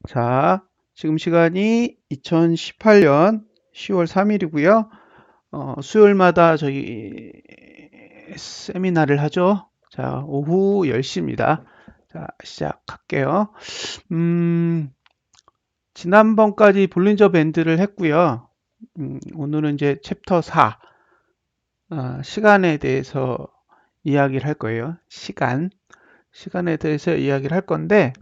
자, 지금 시간이 2018년 10월 3일이고요. 수요일마다 저희 세미나를 하죠. 자, 오후 10시입니다. 자, 시작할게요. 음, 지난번까지 볼린저 밴드를 했고요. 오늘은 이제 챕터 4, 시간에 대해서 이야기를 할 거예요. 시간에 대해서 이야기를 할 건데,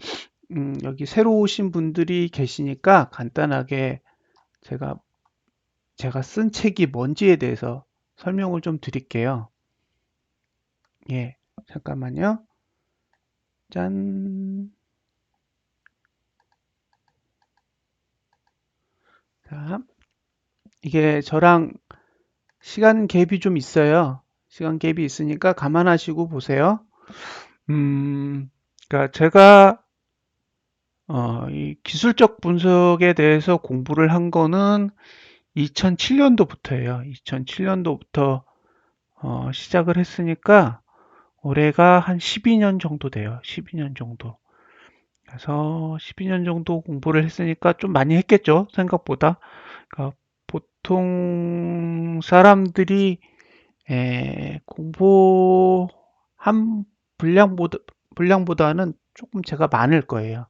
여기 새로 오신 분들이 계시니까 간단하게 제가 쓴 책이 뭔지에 대해서 설명을 좀 드릴게요. 예, 잠깐만요. 짠. 자, 이게 저랑 시간 갭이 좀 있어요. 시간 갭이 있으니까 감안하시고 보세요. 그러니까 제가 이 기술적 분석에 대해서 공부를 한 거는 2007년도부터예요. 2007년도부터 시작을 했으니까 올해가 한 12년 정도 돼요. 12년 정도. 그래서 12년 정도 공부를 했으니까 좀 많이 했겠죠. 생각보다. 그러니까 보통 사람들이 공부한 분량보다는 조금 제가 많을 거예요.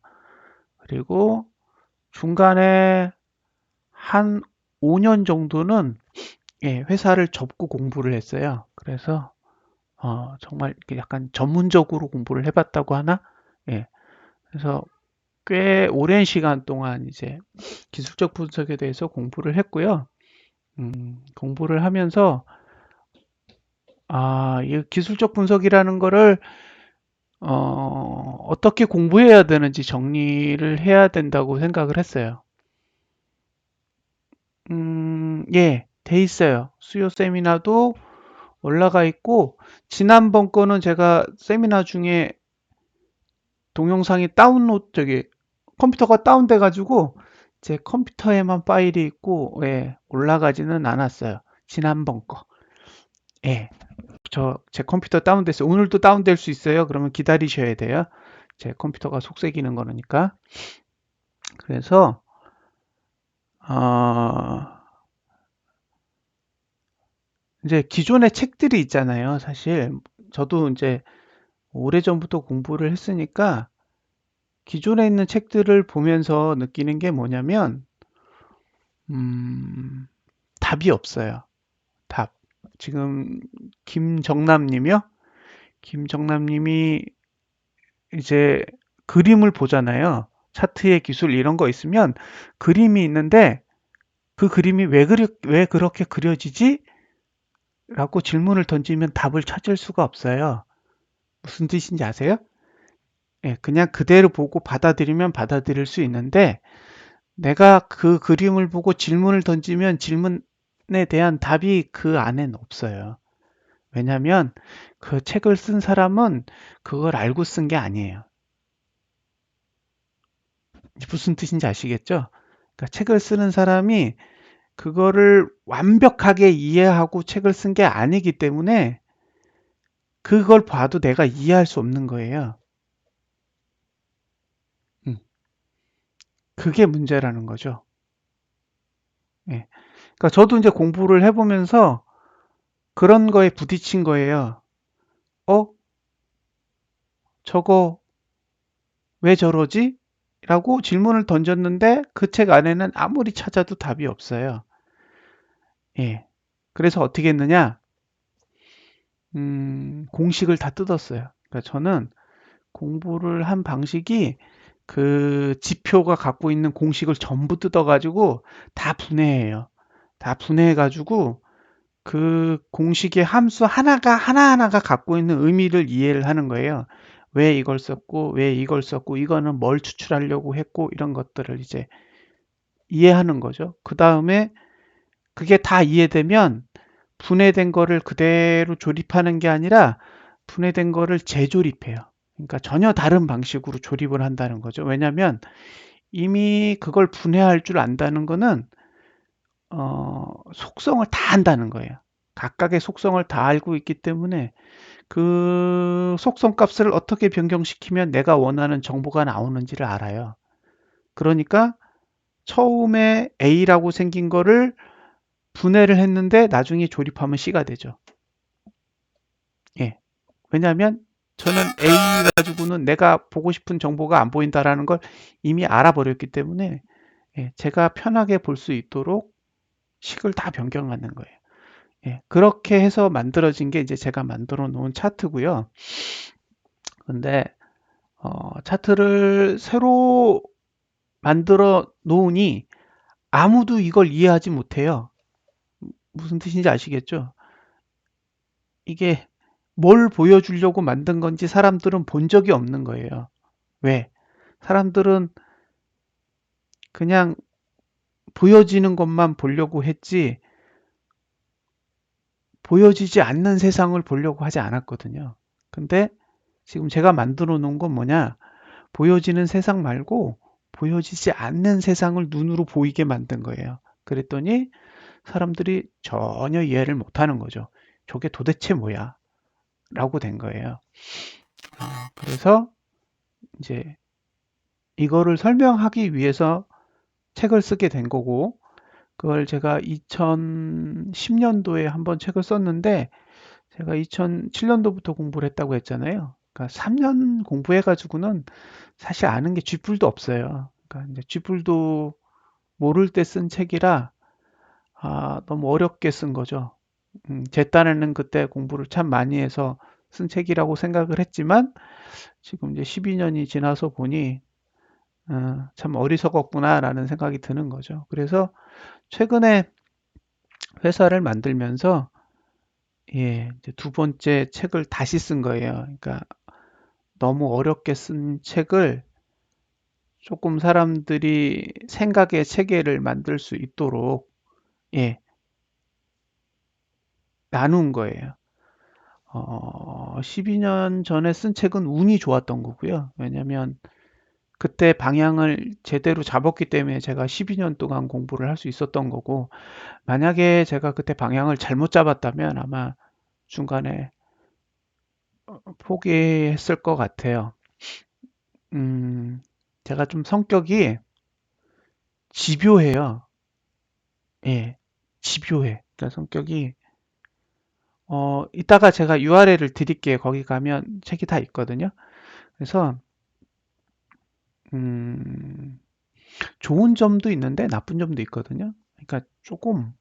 그리고 중간에 한 5년 정도는 회사를 접고 공부를 했어요. 그래서 정말 이렇게 약간 전문적으로 공부를 해봤다고 하나? 예. 그래서 꽤 오랜 시간 동안 이제 기술적 분석에 대해서 공부를 했고요. 공부를 하면서 이 기술적 분석이라는 거를 어떻게 공부해야 되는지 정리를 해야 된다고 생각을 했어요. 예, 돼 있어요. 수요 세미나도 올라가 있고 지난번 거는 제가 세미나 중에 동영상이 컴퓨터가 다운돼 가지고 제 컴퓨터에만 파일이 있고 올라가지는 않았어요. 지난번 거. 예. 제 컴퓨터 다운됐어요. 오늘도 다운될 수 있어요. 그러면 기다리셔야 돼요. 제 컴퓨터가 속색이는 거니까. 그래서 어, 이제 기존의 책들이 있잖아요. 사실 저도 이제 오래전부터 공부를 했으니까 기존에 있는 책들을 보면서 느끼는 게 뭐냐면 음, 답이 없어요. 답. 지금 김정남 님이요? 김정남 님이 이제 그림을 보잖아요. 차트의 기술 이런 거 있으면 그림이 있는데 그 그림이 왜 그렇게 그려지지? 라고 질문을 던지면 답을 찾을 수가 없어요. 무슨 뜻인지 아세요? 예, 그냥 그대로 보고 받아들이면 받아들일 수 있는데 내가 그 그림을 보고 질문을 던지면 질문에 대한 답이 그 안엔 없어요. 왜냐하면 그 책을 쓴 사람은 그걸 알고 쓴 게 아니에요. 무슨 뜻인지 아시겠죠? 그러니까 책을 쓰는 사람이 그거를 완벽하게 이해하고 책을 쓴 게 아니기 때문에 그걸 봐도 내가 이해할 수 없는 거예요. 음, 그게 문제라는 거죠. 예. 그러니까 저도 이제 공부를 해보면서 그런 거에 부딪힌 거예요. 어? 저거 왜 저러지? 라고 질문을 던졌는데 그 책 안에는 아무리 찾아도 답이 없어요. 예. 그래서 어떻게 했느냐? 공식을 다 뜯었어요. 그러니까 저는 공부를 한 방식이 그 지표가 갖고 있는 공식을 전부 뜯어가지고 다 분해해요. 다 분해해가지고 그 공식의 함수 하나하나가 갖고 있는 의미를 이해를 하는 거예요. 왜 이걸 썼고, 왜 이걸 썼고, 이거는 뭘 추출하려고 했고, 이런 것들을 이제 이해하는 거죠. 그 다음에 그게 다 이해되면 분해된 거를 그대로 조립하는 게 아니라 분해된 거를 재조립해요. 그러니까 전혀 다른 방식으로 조립을 한다는 거죠. 왜냐하면 이미 그걸 분해할 줄 안다는 거는 속성을 다 안다는 거예요. 각각의 속성을 다 알고 있기 때문에 그 속성 값을 어떻게 변경시키면 내가 원하는 정보가 나오는지를 알아요. 그러니까 처음에 A라고 생긴 거를 분해를 했는데 나중에 조립하면 C가 되죠. 예. 왜냐하면 저는 A 가지고는 내가 보고 싶은 정보가 안 보인다라는 걸 이미 알아버렸기 때문에 예, 제가 편하게 볼 수 있도록 식을 다 변경하는 거예요. 예, 그렇게 해서 만들어진 게 이제 제가 만들어 놓은 차트고요. 근데 차트를 새로 만들어 놓으니 아무도 이걸 이해하지 못해요. 무슨 뜻인지 아시겠죠? 이게 뭘 보여주려고 만든 건지 사람들은 본 적이 없는 거예요. 왜? 사람들은 그냥 보여지는 것만 보려고 했지, 보여지지 않는 세상을 보려고 하지 않았거든요. 근데 지금 제가 만들어 놓은 건 뭐냐? 보여지는 세상 말고 보여지지 않는 세상을 눈으로 보이게 만든 거예요. 그랬더니 사람들이 전혀 이해를 못 하는 거죠. 저게 도대체 뭐야? 라고 된 거예요. 그래서 이제 이거를 설명하기 위해서 책을 쓰게 된 거고, 그걸 제가 2010년도에 한번 책을 썼는데, 제가 2007년도부터 공부를 했다고 했잖아요. 그러니까 3년 공부해가지고는 사실 아는 게 쥐뿔도 없어요. 그러니까 이제 쥐뿔도 모를 때 쓴 책이라 너무 어렵게 쓴 거죠. 제 딴에는 그때 공부를 참 많이 해서 쓴 책이라고 생각을 했지만 지금 이제 12년이 지나서 보니 참 어리석었구나라는 생각이 드는 거죠. 그래서 최근에 회사를 만들면서 예, 이제 두 번째 책을 다시 쓴 거예요. 그러니까 너무 어렵게 쓴 책을 조금 사람들이 생각의 체계를 만들 수 있도록 예, 나눈 거예요. 12년 전에 쓴 책은 운이 좋았던 거고요. 왜냐면 그때 방향을 제대로 잡았기 때문에 제가 12년 동안 공부를 할 수 있었던 거고, 만약에 제가 그때 방향을 잘못 잡았다면 아마 중간에 포기했을 것 같아요. 음, 제가 좀 성격이 집요해요. 예, 집요해. 그러니까 성격이, 이따가 제가 URL을 드릴게요. 거기 가면 책이 다 있거든요. 그래서, 음, 좋은 점도 있는데 나쁜 점도 있거든요. 그러니까 조금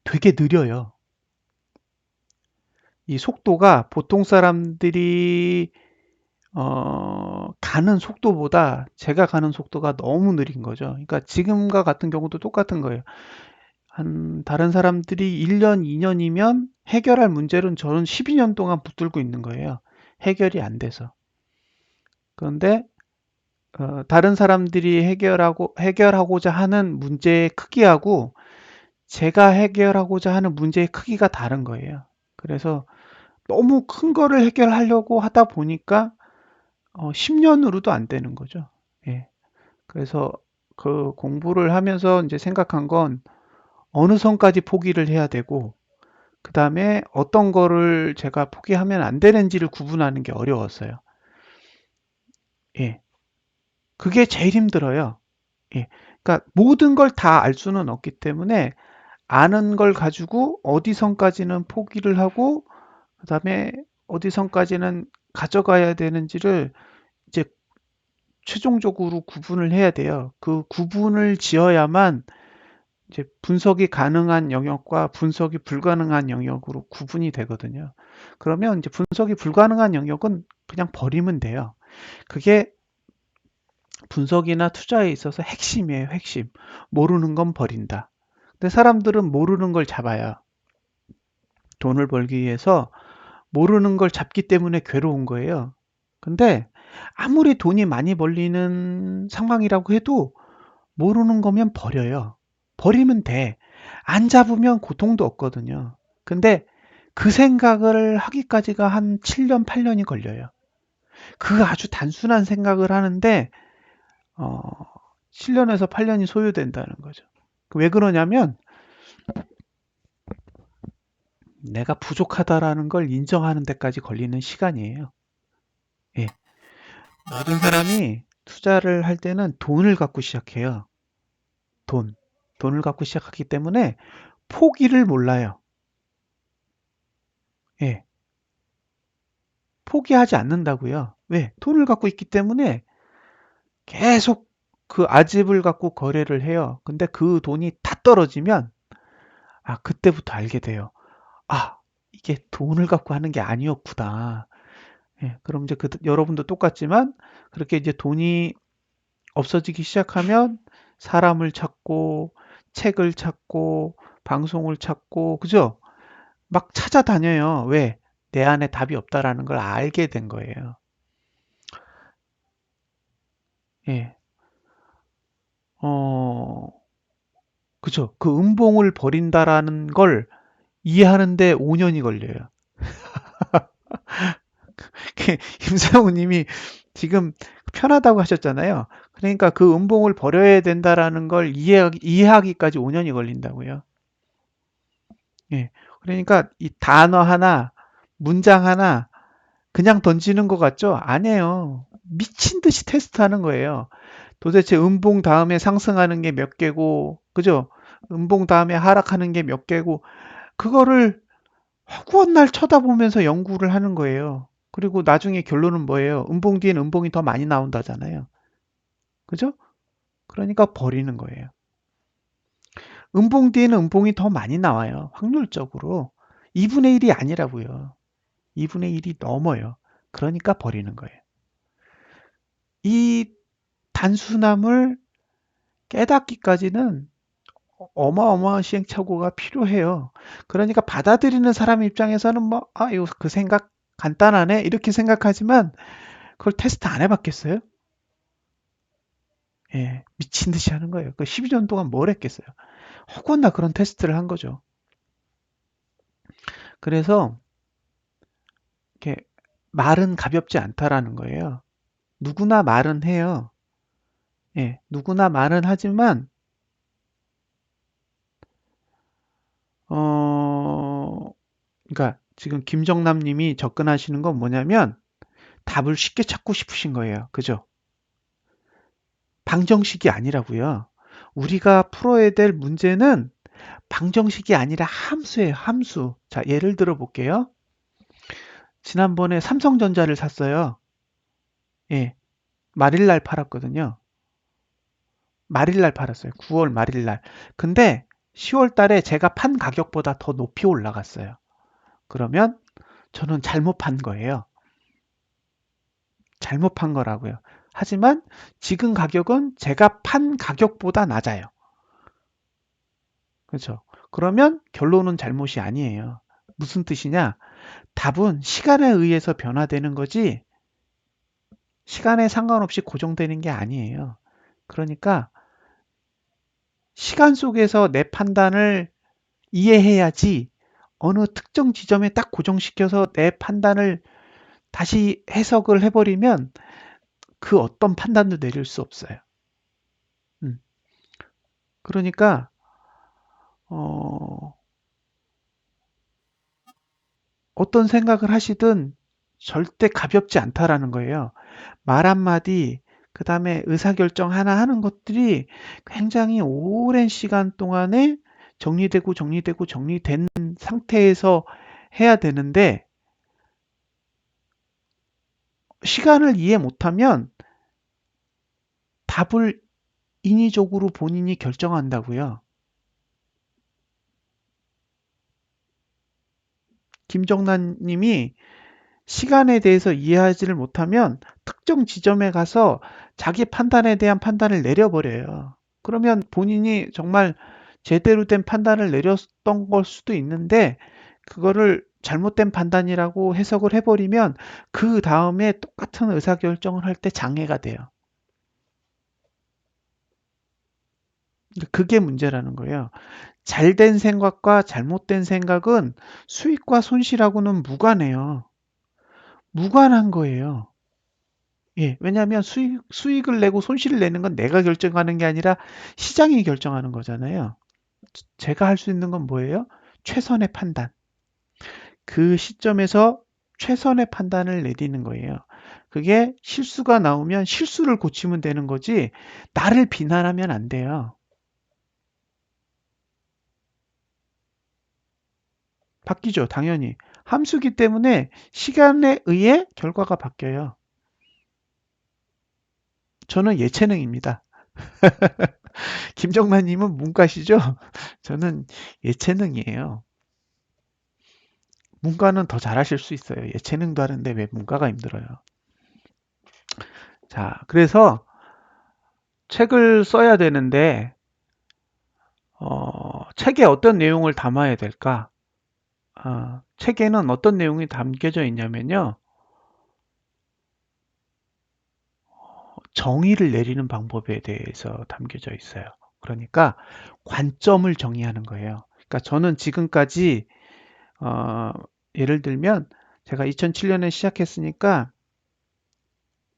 되게 느려요. 이 속도가 보통 사람들이 가는 속도보다 제가 가는 속도가 너무 느린 거죠. 그러니까 지금과 같은 경우도 똑같은 거예요. 다른 사람들이 1년, 2년이면 해결할 문제는 저는 12년 동안 붙들고 있는 거예요. 해결이 안 돼서. 그런데 다른 사람들이 해결하고자 하는 문제의 크기하고 제가 해결하고자 하는 문제의 크기가 다른 거예요. 그래서 너무 큰 거를 해결하려고 하다 보니까 10년으로도 안 되는 거죠. 예. 그래서 그 공부를 하면서 이제 생각한 건 어느 선까지 포기를 해야 되고, 그 다음에 어떤 거를 제가 포기하면 안 되는지를 구분하는 게 어려웠어요. 예. 그게 제일 힘들어요. 예. 그러니까 모든 걸 다 알 수는 없기 때문에 아는 걸 가지고 어디 선까지는 포기를 하고, 그 다음에 어디 선까지는 가져가야 되는지를 이제 최종적으로 구분을 해야 돼요. 그 구분을 지어야만 이제 분석이 가능한 영역과 분석이 불가능한 영역으로 구분이 되거든요. 그러면 이제 분석이 불가능한 영역은 그냥 버리면 돼요. 그게 분석이나 투자에 있어서 핵심이에요, 핵심. 모르는 건 버린다. 근데 사람들은 모르는 걸 잡아요. 돈을 벌기 위해서 모르는 걸 잡기 때문에 괴로운 거예요. 근데 아무리 돈이 많이 벌리는 상황이라고 해도 모르는 거면 버려요. 버리면 돼. 안 잡으면 고통도 없거든요. 근데 그 생각을 하기까지가 한 7년, 8년이 걸려요. 그 아주 단순한 생각을 하는데, 어, 7년에서 8년이 소요된다는 거죠. 왜 그러냐면, 내가 부족하다라는 걸 인정하는 데까지 걸리는 시간이에요. 예. 모든 사람이 투자를 할 때는 돈을 갖고 시작해요. 돈을 갖고 시작하기 때문에 포기를 몰라요. 예, 포기하지 않는다고요. 왜? 돈을 갖고 있기 때문에 계속 그 아집을 갖고 거래를 해요. 근데 그 돈이 다 떨어지면 그때부터 알게 돼요. 이게 돈을 갖고 하는 게 아니었구나. 예, 그럼 이제 여러분도 똑같지만 그렇게 이제 돈이 없어지기 시작하면 사람을 찾고 책을 찾고 방송을 찾고 그죠? 막 찾아다녀요. 왜? 내 안에 답이 없다라는 걸 알게 된 거예요. 예. 어, 그죠? 그 음봉을 버린다라는 걸 이해하는데 5년이 걸려요. 김상우 님이 지금 편하다고 하셨잖아요. 그러니까 그 음봉을 버려야 된다라는 걸 이해하기까지 5년이 걸린다고요. 예. 그러니까 이 단어 하나, 문장 하나 그냥 던지는 것 같죠? 아니에요. 미친 듯이 테스트하는 거예요. 도대체 음봉 다음에 상승하는 게 몇 개고, 그죠? 음봉 다음에 하락하는 게 몇 개고, 그거를 허구한 날 쳐다보면서 연구를 하는 거예요. 그리고 나중에 결론은 뭐예요? 음봉 뒤엔 음봉이 더 많이 나온다잖아요. 그죠? 그러니까 버리는 거예요. 음봉 뒤에는 음봉이 더 많이 나와요. 확률적으로. 2분의 1이 아니라고요. 2분의 1이 넘어요. 그러니까 버리는 거예요. 이 단순함을 깨닫기까지는 어마어마한 시행착오가 필요해요. 그러니까 받아들이는 사람 입장에서는 뭐, 이거 그 생각 간단하네? 이렇게 생각하지만 그걸 테스트 안 해봤겠어요? 예, 미친 듯이 하는 거예요. 그 12년 동안 뭘 했겠어요? 허구나 그런 테스트를 한 거죠. 그래서 이렇게 말은 가볍지 않다라는 거예요. 누구나 말은 해요. 예, 누구나 말은 하지만 그러니까 지금 김정남 님이 접근하시는 건 뭐냐면 답을 쉽게 찾고 싶으신 거예요. 그죠? 방정식이 아니라고요. 우리가 풀어야 될 문제는 방정식이 아니라 함수예요. 함수. 자, 예를 들어 볼게요. 지난번에 삼성전자를 샀어요. 예, 말일날 팔았거든요. 말일날 팔았어요. 9월 말일날. 근데 10월 달에 제가 판 가격보다 더 높이 올라갔어요. 그러면 저는 잘못 판 거예요. 잘못 판 거라고요. 하지만 지금 가격은 제가 판 가격보다 낮아요. 그렇죠? 그러면 결론은 잘못이 아니에요. 무슨 뜻이냐? 답은 시간에 의해서 변화되는 거지 시간에 상관없이 고정되는 게 아니에요. 그러니까 시간 속에서 내 판단을 이해해야지 어느 특정 지점에 딱 고정시켜서 내 판단을 다시 해석을 해버리면 그 어떤 판단도 내릴 수 없어요. 음. 그러니까 어, 어떤 생각을 하시든 절대 가볍지 않다라는 거예요. 말 한마디, 그 다음에 의사결정 하나 하는 것들이 굉장히 오랜 시간 동안에 정리된 상태에서 해야 되는데, 시간을 이해 못하면 답을 인위적으로 본인이 결정한다고요. 김정란 님이 시간에 대해서 이해하지를 못하면 특정 지점에 가서 자기 판단에 대한 판단을 내려버려요. 그러면 본인이 정말 제대로 된 판단을 내렸던 걸 수도 있는데 그거를 잘못된 판단이라고 해석을 해버리면 그 다음에 똑같은 의사결정을 할 때 장애가 돼요. 그게 문제라는 거예요. 잘된 생각과 잘못된 생각은 수익과 손실하고는 무관해요. 무관한 거예요. 예, 왜냐하면 수익을 내고 손실을 내는 건 내가 결정하는 게 아니라 시장이 결정하는 거잖아요. 제가 할 수 있는 건 뭐예요? 최선의 판단. 그 시점에서 최선의 판단을 내리는 거예요. 그게 실수가 나오면 실수를 고치면 되는 거지 나를 비난하면 안 돼요. 바뀌죠, 당연히. 함수기 때문에 시간에 의해 결과가 바뀌어요. 저는 예체능입니다. 김정만님은 문과시죠? 저는 예체능이에요. 문과는 더 잘하실 수 있어요. 예체능도 하는데 왜 문과가 힘들어요? 자, 그래서 책을 써야 되는데, 책에 어떤 내용을 담아야 될까? 책에는 어떤 내용이 담겨져 있냐면요. 정의를 내리는 방법에 대해서 담겨져 있어요. 그러니까 관점을 정의하는 거예요. 그러니까 저는 지금까지 어, 예를 들면 제가 2007년에 시작했으니까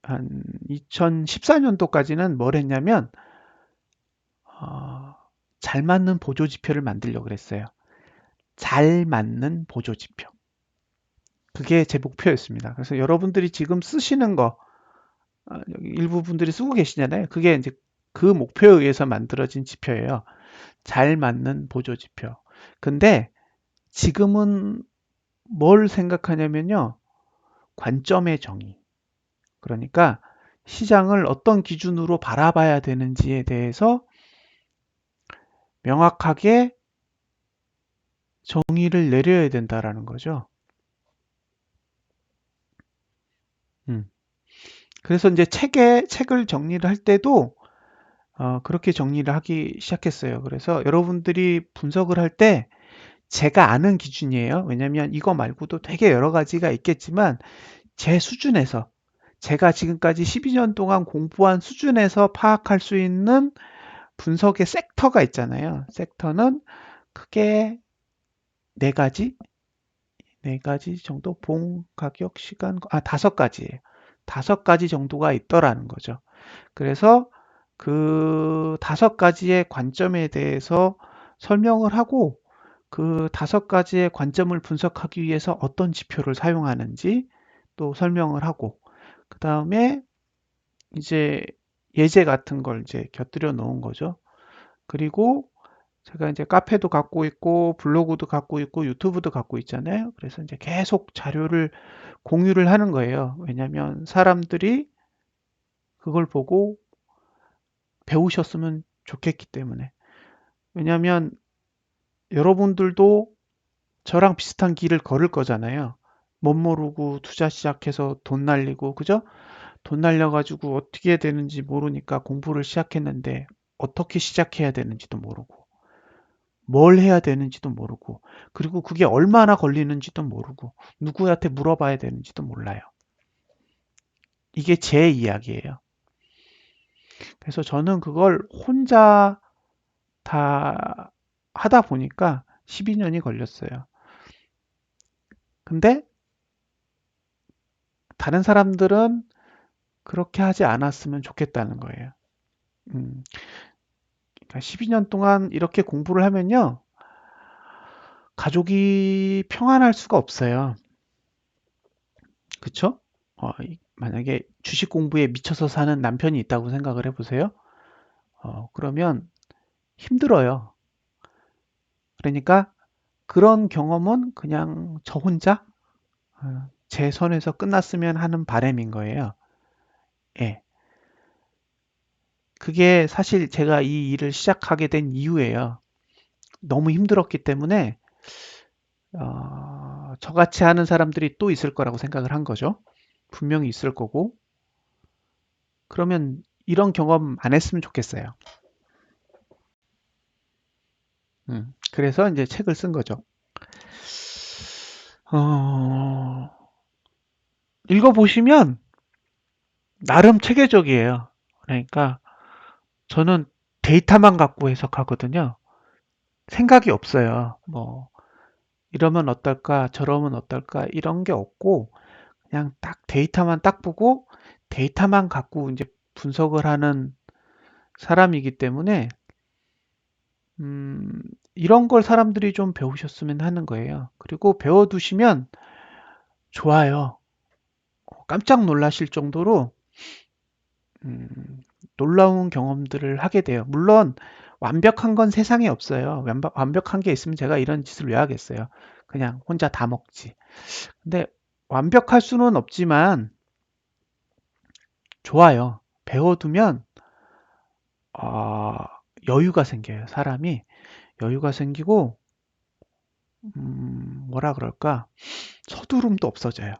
한 2014년도까지는 뭘 했냐면 어, 잘 맞는 보조 지표를 만들려고 그랬어요. 잘 맞는 보조 지표. 그게 제 목표였습니다. 그래서 여러분들이 지금 쓰시는 거 여기 일부 분들이 쓰고 계시잖아요. 그게 이제 그 목표에 의해서 만들어진 지표예요. 잘 맞는 보조 지표. 근데 지금은 뭘 생각하냐면요. 관점의 정의. 그러니까 시장을 어떤 기준으로 바라봐야 되는지에 대해서 명확하게 정의를 내려야 된다라는 거죠. 음. 그래서 이제 책을 정리를 할 때도 그렇게 정리를 하기 시작했어요. 그래서 여러분들이 분석을 할 때 제가 아는 기준이에요. 왜냐면 이거 말고도 되게 여러 가지가 있겠지만 제 수준에서 제가 지금까지 12년 동안 공부한 수준에서 파악할 수 있는 분석의 섹터가 있잖아요. 섹터는 크게 네 가지, 네 가지 정도 봉, 가격, 시간, 다섯 가지예요. 다섯 가지 정도가 있더라는 거죠. 그래서 그 다섯 가지의 관점에 대해서 설명을 하고 그 다섯 가지의 관점을 분석하기 위해서 어떤 지표를 사용하는지 또 설명을 하고 그 다음에 이제 예제 같은 걸 이제 곁들여 놓은 거죠. 그리고 제가 이제 카페도 갖고 있고 블로그도 갖고 있고 유튜브도 갖고 있잖아요. 그래서 이제 계속 자료를 공유를 하는 거예요. 왜냐하면 사람들이 그걸 보고 배우셨으면 좋겠기 때문에. 왜냐하면 여러분들도 저랑 비슷한 길을 걸을 거잖아요. 못 모르고 투자 시작해서 돈 날리고, 그죠? 돈 날려가지고 어떻게 해야 되는지 모르니까 공부를 시작했는데 어떻게 시작해야 되는지도 모르고, 뭘 해야 되는지도 모르고, 그리고 그게 얼마나 걸리는지도 모르고, 누구한테 물어봐야 되는지도 몰라요. 이게 제 이야기예요. 그래서 저는 그걸 혼자 다 하다 보니까 12년이 걸렸어요. 근데 다른 사람들은 그렇게 하지 않았으면 좋겠다는 거예요. 음, 그러니까 12년 동안 이렇게 공부를 하면요. 가족이 평안할 수가 없어요. 그쵸? 만약에 주식 공부에 미쳐서 사는 남편이 있다고 생각을 해보세요. 그러면 힘들어요. 그러니까 그런 경험은 그냥 저 혼자 제 선에서 끝났으면 하는 바람인 거예요. 예. 그게 사실 제가 이 일을 시작하게 된 이유예요. 너무 힘들었기 때문에 저같이 하는 사람들이 또 있을 거라고 생각을 한 거죠. 분명히 있을 거고. 그러면 이런 경험 안 했으면 좋겠어요. 그래서 이제 책을 쓴 거죠. 어, 읽어보시면 나름 체계적이에요. 그러니까 저는 데이터만 갖고 해석하거든요. 생각이 없어요. 뭐 이러면 어떨까, 저러면 어떨까 이런 게 없고 그냥 딱 데이터만 딱 보고 데이터만 갖고 이제 분석을 하는 사람이기 때문에 음, 이런 걸 사람들이 좀 배우셨으면 하는 거예요. 그리고 배워두시면 좋아요. 깜짝 놀라실 정도로 놀라운 경험들을 하게 돼요. 물론 완벽한 건 세상에 없어요. 완벽한 게 있으면 제가 이런 짓을 왜 하겠어요. 그냥 혼자 다 먹지. 근데 완벽할 수는 없지만 좋아요. 배워두면 여유가 생겨요. 사람이 여유가 생기고 뭐라 그럴까? 서두름도 없어져요.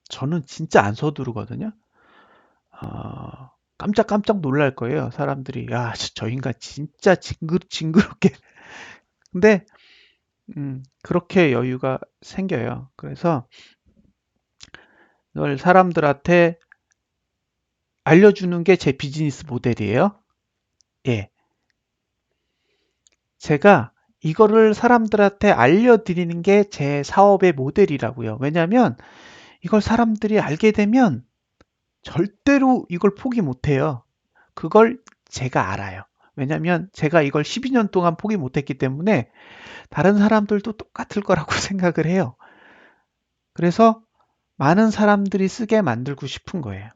저는 진짜 안 서두르거든요. 깜짝깜짝 놀랄 거예요. 사람들이 야, 저 인간 진짜 징그럽게. 근데 그렇게 여유가 생겨요. 그래서 이걸 사람들한테 알려주는 게 제 비즈니스 모델이에요. 예. 제가 이거를 사람들한테 알려드리는 게 제 사업의 모델이라고요. 왜냐하면 이걸 사람들이 알게 되면 절대로 이걸 포기 못해요. 그걸 제가 알아요. 왜냐하면 제가 이걸 12년 동안 포기 못했기 때문에 다른 사람들도 똑같을 거라고 생각을 해요. 그래서 많은 사람들이 쓰게 만들고 싶은 거예요.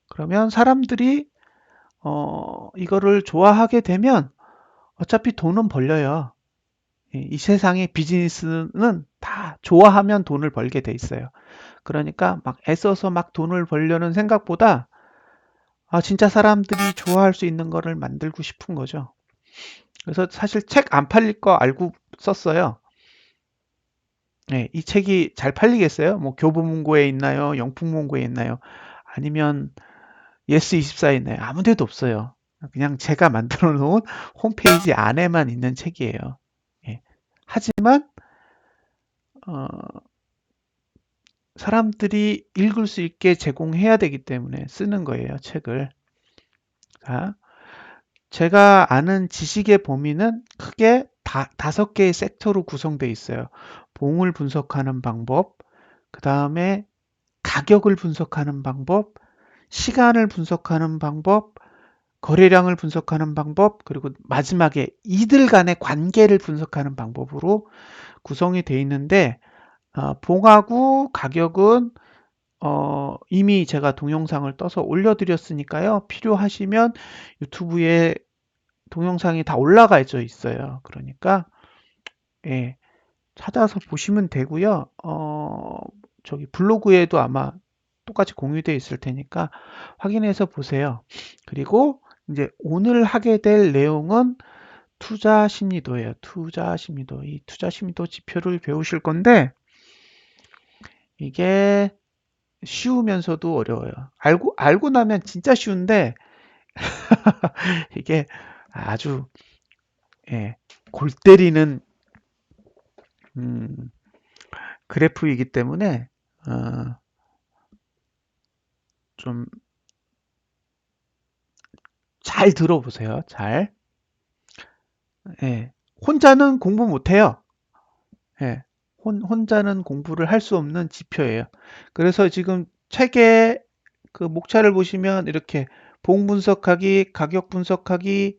그러면 사람들이 이거를 좋아하게 되면 어차피 돈은 벌려요. 이 세상의 비즈니스는 다 좋아하면 돈을 벌게 돼 있어요. 그러니까 막 애써서 막 돈을 벌려는 생각보다 진짜 사람들이 좋아할 수 있는 거를 만들고 싶은 거죠. 그래서 사실 책 안 팔릴 거 알고 썼어요. 네, 이 책이 잘 팔리겠어요? 뭐 교보문고에 있나요? 영풍문고에 있나요? 아니면 예스24에 있나요? 아무 데도 없어요. 그냥 제가 만들어 놓은 홈페이지 안에만 있는 책이에요. 예. 하지만 어, 사람들이 읽을 수 있게 제공해야 되기 때문에 쓰는 거예요, 책을. 자, 제가 아는 지식의 범위는 크게 다섯 개의 섹터로 구성되어 있어요. 봉을 분석하는 방법, 그 다음에 가격을 분석하는 방법, 시간을 분석하는 방법, 거래량을 분석하는 방법, 그리고 마지막에 이들 간의 관계를 분석하는 방법으로 구성이 되어 있는데, 봉하고 가격은 이미 제가 동영상을 떠서 올려드렸으니까요. 필요하시면 유튜브에 동영상이 다 올라가 있어요. 그러니까 예, 찾아서 보시면 되고요. 저기 블로그에도 아마 똑같이 공유되어 있을 테니까 확인해서 보세요. 그리고 이제 오늘 하게 될 내용은 투자 심리도예요. 투자 심리도. 이 투자 심리도 지표를 배우실 건데 이게 쉬우면서도 어려워요. 알고 나면 진짜 쉬운데 이게 아주 예, 골 때리는 음, 그래프이기 때문에 좀 잘 들어보세요. 잘. 예. 혼자는 공부 못해요. 예. 혼자는 공부를 할 수 없는 지표예요. 그래서 지금 책의 그 목차를 보시면 이렇게 봉 분석하기, 가격 분석하기,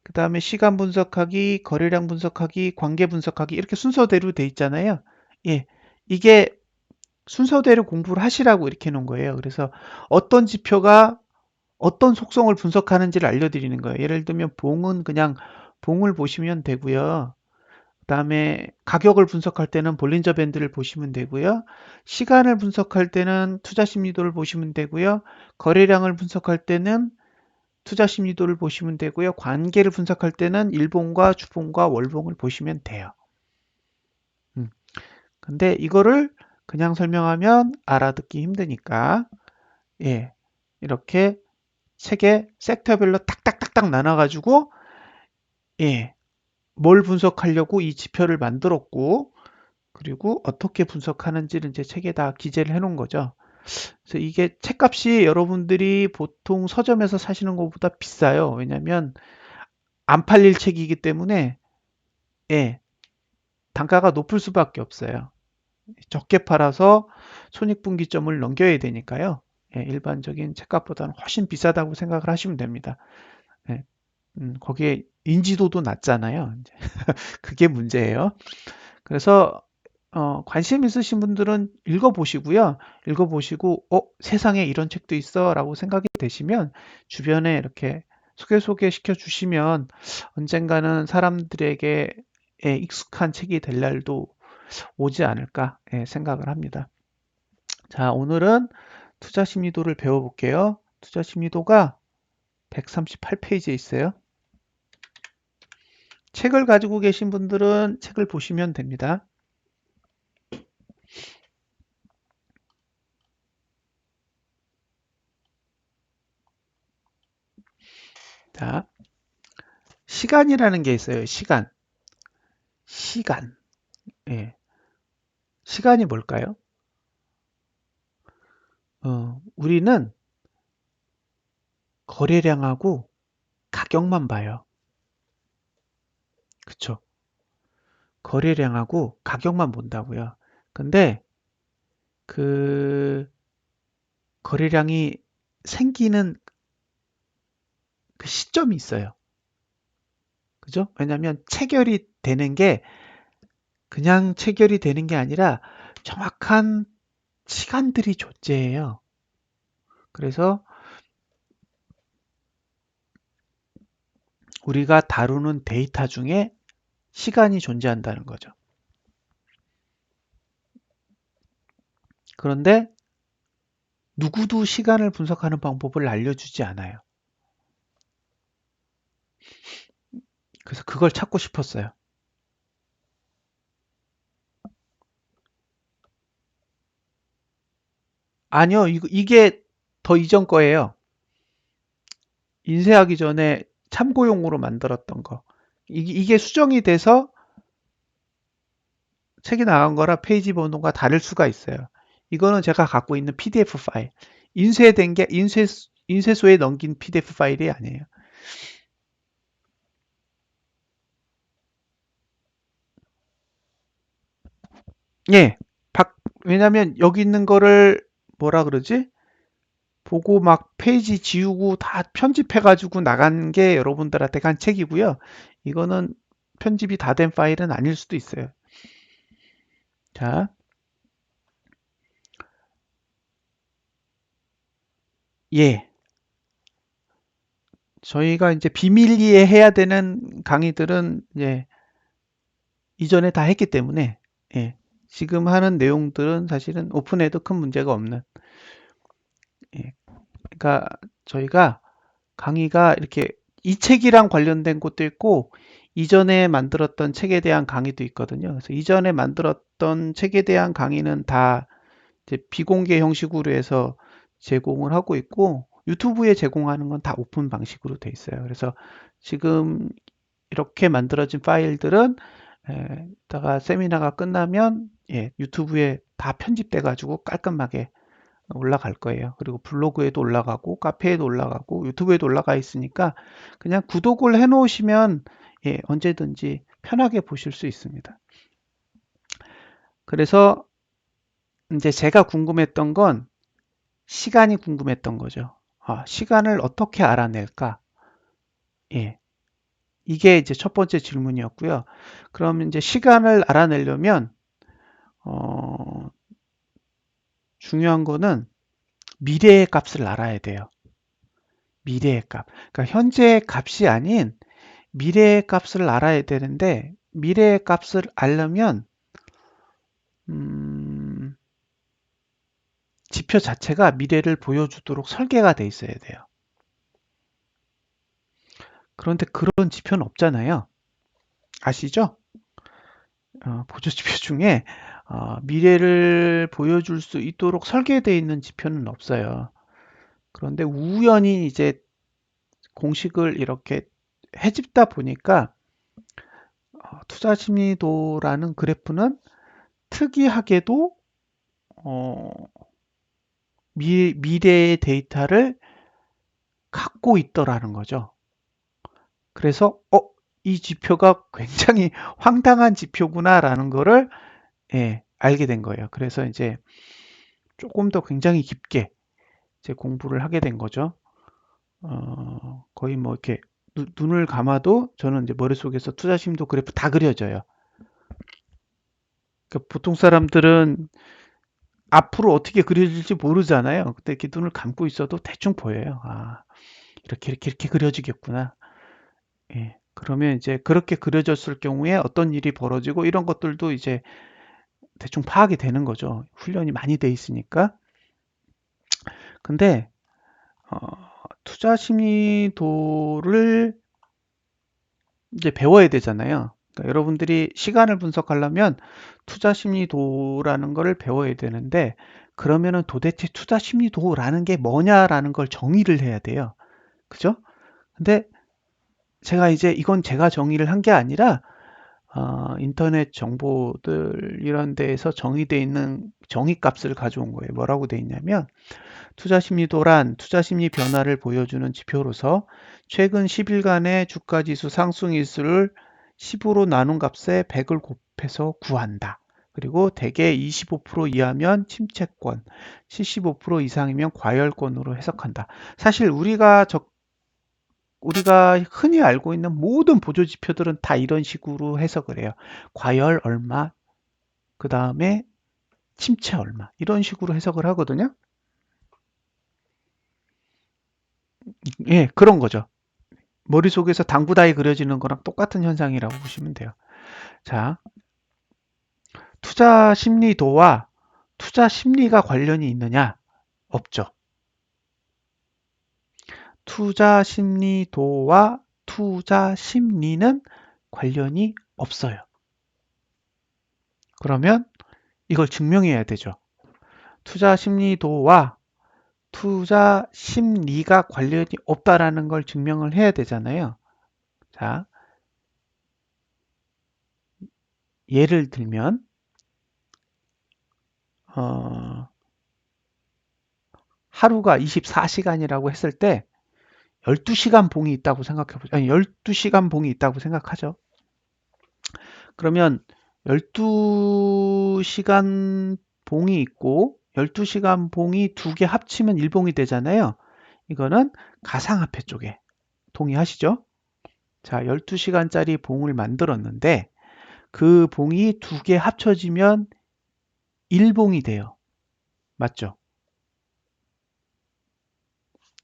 그 다음에 시간 분석하기, 거래량 분석하기, 관계 분석하기 이렇게 순서대로 돼 있잖아요. 예. 이게 순서대로 공부를 하시라고 이렇게 놓은 거예요. 그래서 어떤 지표가 어떤 속성을 분석하는지를 알려드리는 거예요. 예를 들면 봉은 그냥 봉을 보시면 되고요. 그다음에 가격을 분석할 때는 볼린저 밴드를 보시면 되고요. 시간을 분석할 때는 투자 심리도를 보시면 되고요. 거래량을 분석할 때는 투자 심리도를 보시면 되고요. 관계를 분석할 때는 일봉과 주봉과 월봉을 보시면 돼요. 근데 이거를 그냥 설명하면 알아듣기 힘드니까 예, 이렇게 책에 섹터별로 딱딱딱딱 나눠가지고 예, 뭘 분석하려고 이 지표를 만들었고 그리고 어떻게 분석하는지를 이제 책에다 기재를 해 놓은 거죠. 그래서 이게 책값이 여러분들이 보통 서점에서 사시는 것보다 비싸요. 왜냐면 안 팔릴 책이기 때문에 예, 단가가 높을 수밖에 없어요. 적게 팔아서 손익분기점을 넘겨야 되니까요. 예, 일반적인 책값보다는 훨씬 비싸다고 생각을 하시면 됩니다. 예, 거기에 인지도도 낮잖아요. 그게 문제예요. 그래서 관심 있으신 분들은 읽어보시고요. 읽어보시고, 세상에 이런 책도 있어 라고 생각이 되시면 주변에 이렇게 소개시켜 주시면 언젠가는 사람들에게 익숙한 책이 될 날도 오지 않을까 생각을 합니다. 자, 오늘은 투자 심리도를 배워볼게요. 투자 심리도가 138페이지에 있어요. 책을 가지고 계신 분들은 책을 보시면 됩니다. 자, 시간이라는 게 있어요. 시간. 시간. 예. 시간이 뭘까요? 우리는 거래량하고 가격만 봐요. 그쵸? 거래량하고 가격만 본다고요. 근데 그 거래량이 생기는 그 시점이 있어요. 그죠? 왜냐하면 체결이 되는 게 그냥 체결이 되는 게 아니라 정확한 시간들이 존재해요. 그래서 우리가 다루는 데이터 중에 시간이 존재한다는 거죠. 그런데 누구도 시간을 분석하는 방법을 알려주지 않아요. 그래서 그걸 찾고 싶었어요. 아니요, 이게 더 이전 거예요. 인쇄하기 전에 참고용으로 만들었던 거. 이게 수정이 돼서 책이 나간 거라 페이지 번호가 다를 수가 있어요. 이거는 제가 갖고 있는 PDF 파일. 인쇄된 게 인쇄소에 넘긴 PDF 파일이 아니에요. 예. 왜냐면 여기 있는 거를 뭐라 그러지? 보고 막 페이지 지우고 다 편집해가지고 나간 게 여러분들한테 간 책이고요. 이거는 편집이 다 된 파일은 아닐 수도 있어요. 자, 예. 저희가 이제 비밀리에 해야 되는 강의들은 이제 이전에 다 했기 때문에 예. 지금 하는 내용들은 사실은 오픈해도 큰 문제가 없는 예. 그러니까 저희가 강의가 이렇게 이 책이랑 관련된 것도 있고 이전에 만들었던 책에 대한 강의도 있거든요. 그래서 이전에 만들었던 책에 대한 강의는 다 이제 비공개 형식으로 해서 제공을 하고 있고 유튜브에 제공하는 건 다 오픈 방식으로 돼 있어요. 그래서 지금 이렇게 만들어진 파일들은 이따가 세미나가 끝나면 유튜브에 다 편집돼 가지고 깔끔하게 올라갈 거예요. 그리고 블로그에도 올라가고 카페에도 올라가고 유튜브에도 올라가 있으니까 그냥 구독을 해 놓으시면 언제든지 편하게 보실 수 있습니다. 그래서 이제 제가 궁금했던 건 시간이 궁금했던 거죠. 시간을 어떻게 알아낼까? 예. 이게 이제 첫 번째 질문이었고요. 그럼 이제 시간을 알아내려면 어, 중요한 거는 미래의 값을 알아야 돼요. 미래의 값. 그러니까 현재의 값이 아닌 미래의 값을 알아야 되는데 미래의 값을 알려면 음, 지표 자체가 미래를 보여주도록 설계가 돼 있어야 돼요. 그런데 그런 지표는 없잖아요. 아시죠? 보조지표 중에 미래를 보여줄 수 있도록 설계되어 있는 지표는 없어요. 그런데 우연히 이제 공식을 이렇게 해집다 보니까 투자심리도라는 그래프는 특이하게도 어, 미래의 데이터를 갖고 있더라는 거죠. 그래서 이 지표가 굉장히 황당한 지표구나라는 거를 알게 된 거예요. 그래서 이제 조금 더 굉장히 깊게 이제 공부를 하게 된 거죠. 거의 뭐 이렇게 눈을 감아도 저는 이제 머릿속에서 투자심도 그래프 다 그려져요. 그러니까 보통 사람들은 앞으로 어떻게 그려질지 모르잖아요. 근데 이렇게 눈을 감고 있어도 대충 보여요. 아, 이렇게 그려지겠구나. 예. 그러면 이제 그렇게 그려졌을 경우에 어떤 일이 벌어지고 이런 것들도 이제 대충 파악이 되는 거죠. 훈련이 많이 돼 있으니까. 근데 어, 투자 심리도를 이제 배워야 되잖아요. 그러니까 여러분들이 시간을 분석하려면 투자 심리도라는 거를 배워야 되는데 그러면은 도대체 투자 심리도라는 게 뭐냐라는 걸 정의를 해야 돼요. 그죠? 근데 제가 이제 이건 제가 정의를 한 게 아니라 인터넷 정보들 이런 데에서 정의되어 있는 정의값을 가져온 거예요. 뭐라고 돼 있냐면 투자 심리도란 투자 심리 변화를 보여주는 지표로서 최근 10일간의 주가 지수 상승 일수를 10으로 나눈 값에 100을 곱해서 구한다. 그리고 대개 25% 이하면 침체권, 75% 이상이면 과열권으로 해석한다. 사실 우리가 흔히 알고 있는 모든 보조 지표들은 다 이런 식으로 해석을 해요. 과열 얼마, 그 다음에 침체 얼마 이런 식으로 해석을 하거든요. 예, 그런 거죠. 머릿속에서 당구다이 그려지는 거랑 똑같은 현상이라고 보시면 돼요. 자, 투자 심리도와 투자 심리가 관련이 있느냐? 없죠. 투자 심리도와 투자 심리는 관련이 없어요. 그러면 이걸 증명해야 되죠. 투자 심리도와 투자 심리가 관련이 없다라는 걸 증명을 해야 되잖아요. 자, 예를 들면 하루가 24시간이라고 했을 때 12시간 봉이 있다고 생각해 보죠. 아니, 12시간 봉이 있다고 생각하죠. 그러면 12시간 봉이 있고 12시간 봉이 두 개 합치면 1봉이 되잖아요. 이거는 가상화폐 쪽에 동의하시죠? 자, 12시간짜리 봉을 만들었는데 그 봉이 두 개 합쳐지면 1봉이 돼요. 맞죠?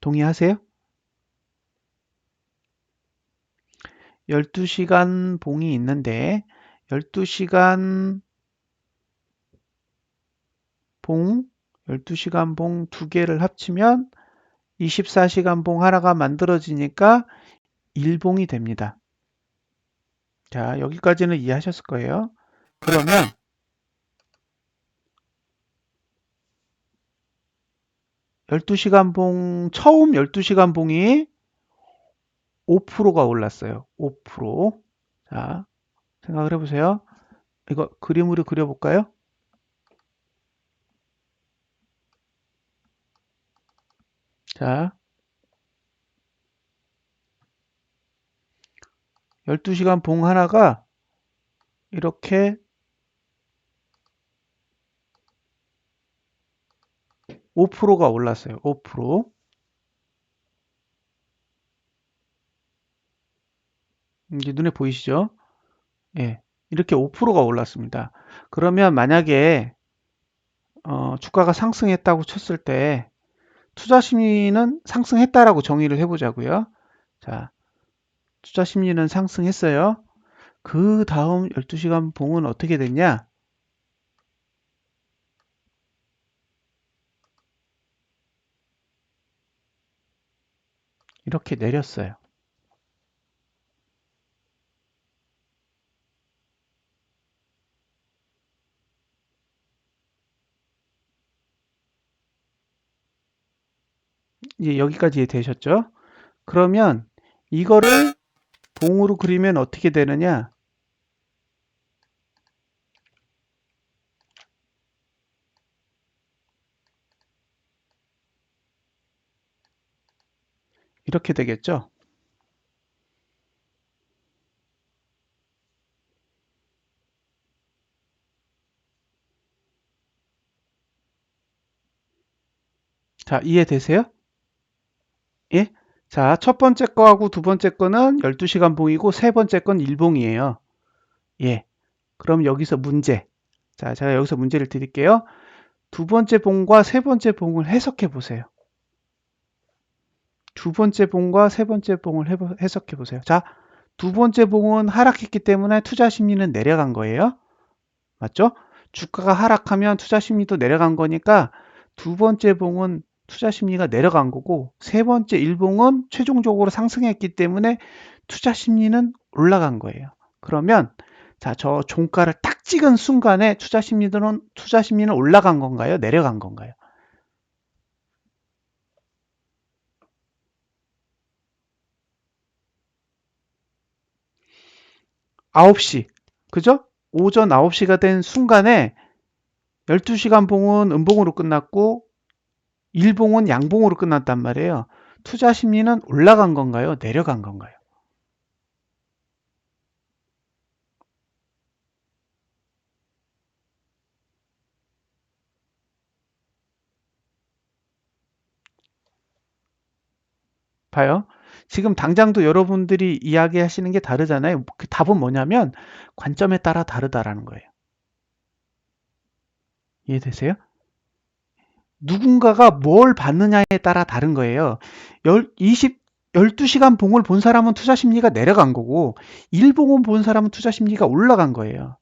동의하세요? 12시간 봉이 있는데 12시간 봉, 12시간 봉 두 개를 합치면 24시간 봉 하나가 만들어지니까 1봉이 됩니다. 자, 여기까지는 이해하셨을 거예요. 그러면 12시간 봉, 처음 12시간 봉이 5%가 올랐어요. 5%. 자, 생각을 해보세요. 이거 그림으로 그려볼까요? 자, 12시간 봉 하나가 이렇게 5%가 올랐어요. 5%. 이제 눈에 보이시죠? 예. 이렇게 5%가 올랐습니다. 그러면 만약에 주가가 상승했다고 쳤을 때 투자 심리는 상승했다라고 정의를 해보자고요. 자, 투자 심리는 상승했어요. 그 다음 12시간 봉은 어떻게 됐냐? 이렇게 내렸어요. 이제 여기까지 되셨죠? 그러면 이거를 봉으로 그리면 어떻게 되느냐? 이렇게 되겠죠? 자, 이해되세요? 예? 자, 첫 번째 거하고 두 번째 거는 12시간 봉이고 세 번째 건 일봉이에요. 예. 그럼 여기서 문제. 자, 제가 여기서 문제를 드릴게요. 두 번째 봉과 세 번째 봉을 해석해 보세요. 두 번째 봉과 세 번째 봉을 해석해 보세요. 자, 두 번째 봉은 하락했기 때문에 투자 심리는 내려간 거예요. 맞죠? 주가가 하락하면 투자 심리도 내려간 거니까 두 번째 봉은 투자 심리가 내려간 거고 세 번째 일봉은 최종적으로 상승했기 때문에 투자 심리는 올라간 거예요. 그러면 자, 저 종가를 딱 찍은 순간에 투자 심리는 올라간 건가요? 내려간 건가요? 9시. 그죠? 오전 9시가 된 순간에 12시간 봉은 음봉으로 끝났고 일봉은 양봉으로 끝났단 말이에요. 투자 심리는 올라간 건가요? 내려간 건가요? 봐요. 지금 당장도 여러분들이 이야기하시는 게 다르잖아요. 그 답은 뭐냐면 관점에 따라 다르다라는 거예요. 이해되세요? 누군가가 뭘 받느냐에 따라 다른 거예요. 12시간 봉을 본 사람은 투자 심리가 내려간 거고, 일봉을 본 사람은 투자 심리가 올라간 거예요.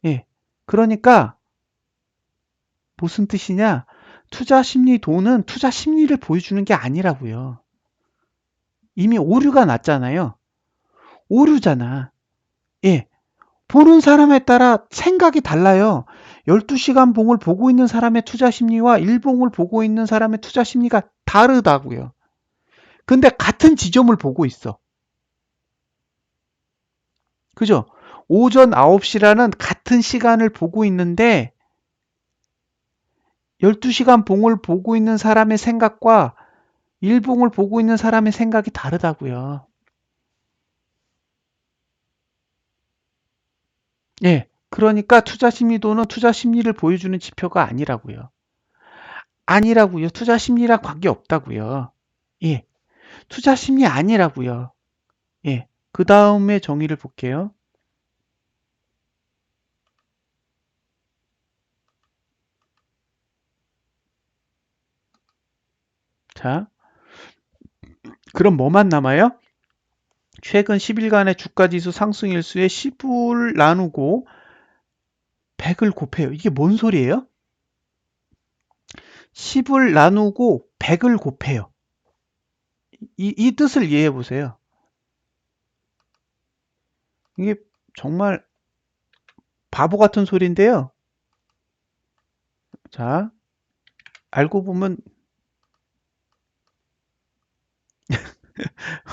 예. 그러니까, 무슨 뜻이냐? 투자 심리 도는 투자 심리를 보여주는 게 아니라고요. 이미 오류가 났잖아요. 오류잖아. 예. 보는 사람에 따라 생각이 달라요. 12시간 봉을 보고 있는 사람의 투자 심리와 일봉을 보고 있는 사람의 투자 심리가 다르다고요. 근데 같은 지점을 보고 있어. 그죠? 오전 9시라는 같은 시간을 보고 있는데 12시간 봉을 보고 있는 사람의 생각과 일봉을 보고 있는 사람의 생각이 다르다고요. 예. 그러니까 투자 심리도는 투자 심리를 보여주는 지표가 아니라고요. 아니라고요. 투자 심리랑 관계 없다고요. 예. 투자 심리 아니라고요. 예. 그 다음에 정의를 볼게요. 자, 그럼 뭐만 남아요? 최근 10일간의 주가지수 상승 일수의 10을 나누고 100을 곱해요. 이게 뭔 소리예요? 10을 나누고 100을 곱해요. 이 뜻을 이해해 보세요. 이게 정말 바보 같은 소리인데요. 자, 알고 보면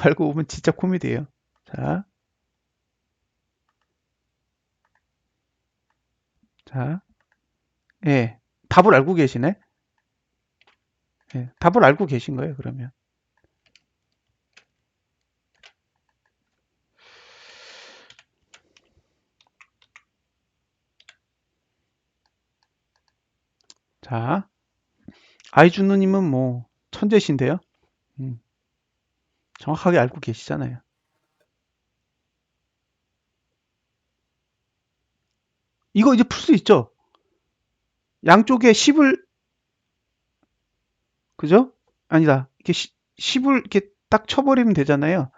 알고 보면 진짜 코미디예요. 자, 자, 예, 답을 알고 계시네. 예, 답을 알고 계신 거예요. 그러면 자, 아이준우님은 뭐 천재신데요. 음, 정확하게 알고 계시잖아요. 이거 이제 풀 수 있죠. 양쪽에 10을 그죠? 아니다. 이렇게 10을 이렇게 딱 쳐버리면 되잖아요.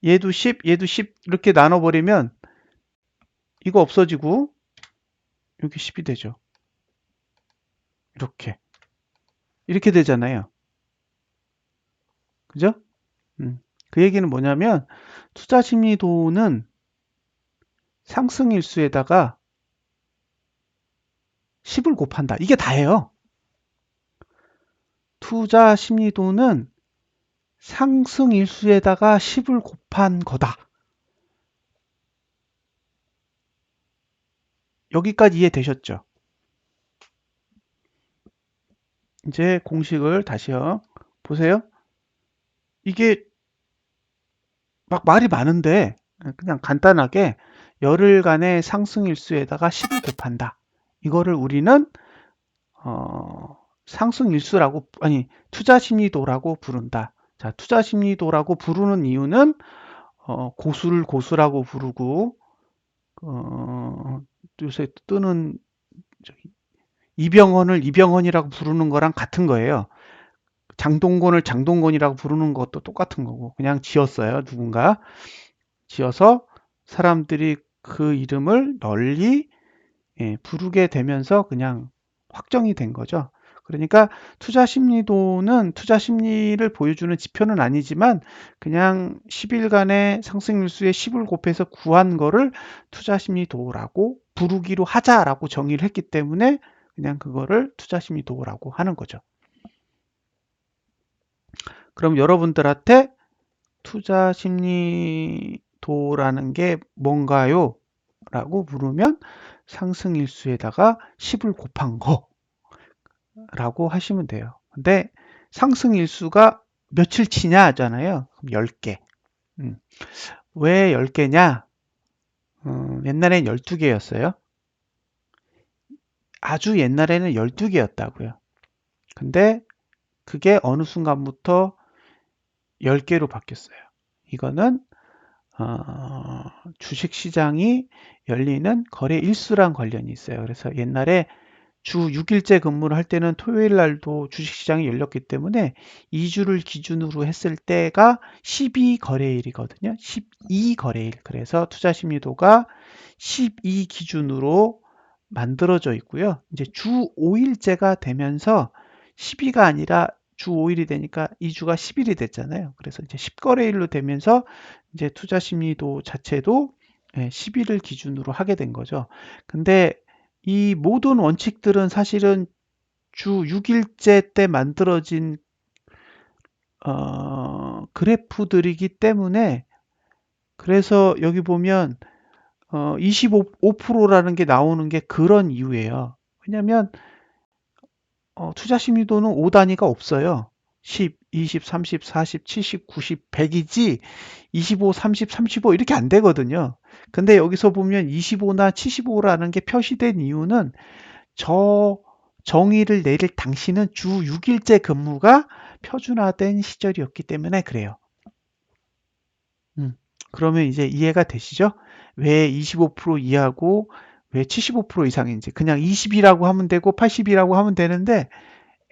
얘도 10, 얘도 10 이렇게 나눠버리면 이거 없어지고 여기 10이 되죠. 이렇게. 이렇게 되잖아요. 그죠? 그 얘기는 뭐냐면 투자 심리도는 상승 일수에다가 10을 곱한다. 이게 다예요. 투자 심리도는 상승 일수에다가 10을 곱한 거다. 여기까지 이해되셨죠? 이제 공식을 다시요. 보세요. 이게 막 말이 많은데 그냥 간단하게 열흘간의 상승 일수에다가 10을 곱한다. 이거를 우리는 상승 일수라고 아니 투자 심리도라고 부른다. 자, 투자 심리도라고 부르는 이유는 고수를 고수라고 부르고 요새 뜨는 이병헌을 이병헌이라고 부르는 거랑 같은 거예요. 장동건을 장동건이라고 부르는 것도 똑같은 거고 그냥 지었어요. 누군가 지어서 사람들이 그 이름을 널리 부르게 되면서 그냥 확정이 된 거죠. 그러니까 투자 심리도는 투자 심리를 보여주는 지표는 아니지만 그냥 10일간의 상승일수의 10을 곱해서 구한 거를 투자 심리도라고 부르기로 하자라고 정의를 했기 때문에 그냥 그거를 투자 심리도라고 하는 거죠. 그럼 여러분들한테 투자 심리도라는 게 뭔가요? 라고 물으면 상승일수에다가 10을 곱한 거라고 하시면 돼요. 근데 상승일수가 며칠치냐 하잖아요. 그럼 10개. 왜 10개냐? 옛날엔 12개였어요. 아주 옛날에는 12개였다고요. 근데 그게 어느 순간부터 10개로 바뀌었어요. 이거는 주식시장이 열리는 거래 일수랑 관련이 있어요. 그래서 옛날에 주 6일째 근무를 할 때는 토요일 날도 주식시장이 열렸기 때문에 2주를 기준으로 했을 때가 12거래일이거든요. 12거래일. 그래서 투자심리도가 12 기준으로 만들어져 있고요. 이제 주 5일째가 되면서 12가 아니라 주 5일이 되니까 2주가 10일이 됐잖아요. 그래서 이제 10거래일로 되면서 이제 투자심리도 자체도 10일을 기준으로 하게 된 거죠. 근데 이 모든 원칙들은 사실은 주 6일째 때 만들어진 그래프들이기 때문에 그래서 여기 보면 25%라는 게 나오는 게 그런 이유예요. 왜냐하면 투자 심리도는 5단위가 없어요. 10, 20, 30, 40, 70, 90, 100이지 25, 30, 35 이렇게 안 되거든요. 근데 여기서 보면 25나 75라는 게 표시된 이유는 저 정의를 내릴 당시는 주 6일째 근무가 표준화된 시절이었기 때문에 그래요. 그러면 이제 이해가 되시죠? 왜 25% 이하고 왜 75% 이상인지. 그냥 20이라고 하면 되고 80이라고 하면 되는데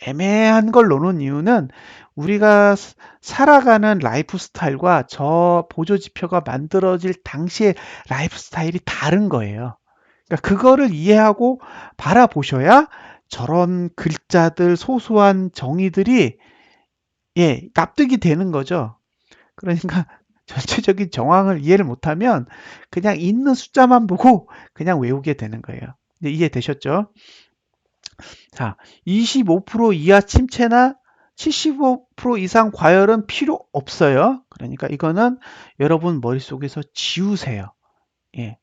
애매한 걸 넣는 이유는 우리가 살아가는 라이프 스타일과 저 보조 지표가 만들어질 당시의 라이프 스타일이 다른 거예요. 그러니까 그거를 이해하고 바라보셔야 저런 글자들 소소한 정의들이 납득이 되는 거죠. 그러니까 전체적인 정황을 이해를 못하면 그냥 있는 숫자만 보고 그냥 외우게 되는 거예요. 이제 이해되셨죠? 자, 25% 이하 침체나 75% 이상 과열은 필요 없어요. 그러니까 이거는 여러분 머릿속에서 지우세요. 예.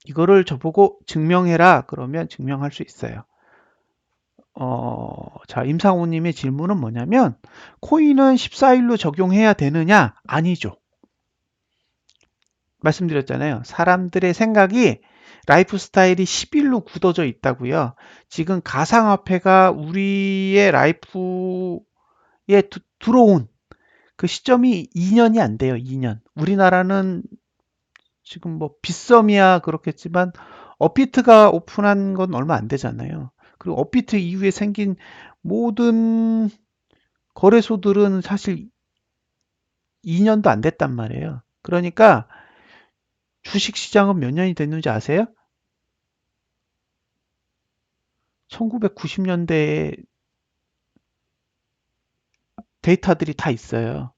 이거를 저보고 증명해라. 그러면 증명할 수 있어요. 자, 임상호님의 질문은 뭐냐면, 코인은 14일로 적용해야 되느냐? 아니죠. 말씀드렸잖아요. 사람들의 생각이 라이프 스타일이 10일로 굳어져 있다고요. 지금 가상화폐가 우리의 라이프에 들어온 그 시점이 2년이 안 돼요. 2년. 우리나라는 지금 뭐 빗썸이야 그렇겠지만 업비트가 오픈한 건 얼마 안 되잖아요. 그리고 업비트 이후에 생긴 모든 거래소들은 사실 2년도 안 됐단 말이에요. 그러니까 주식 시장은 몇 년이 됐는지 아세요? 1990년대에 데이터들이 다 있어요.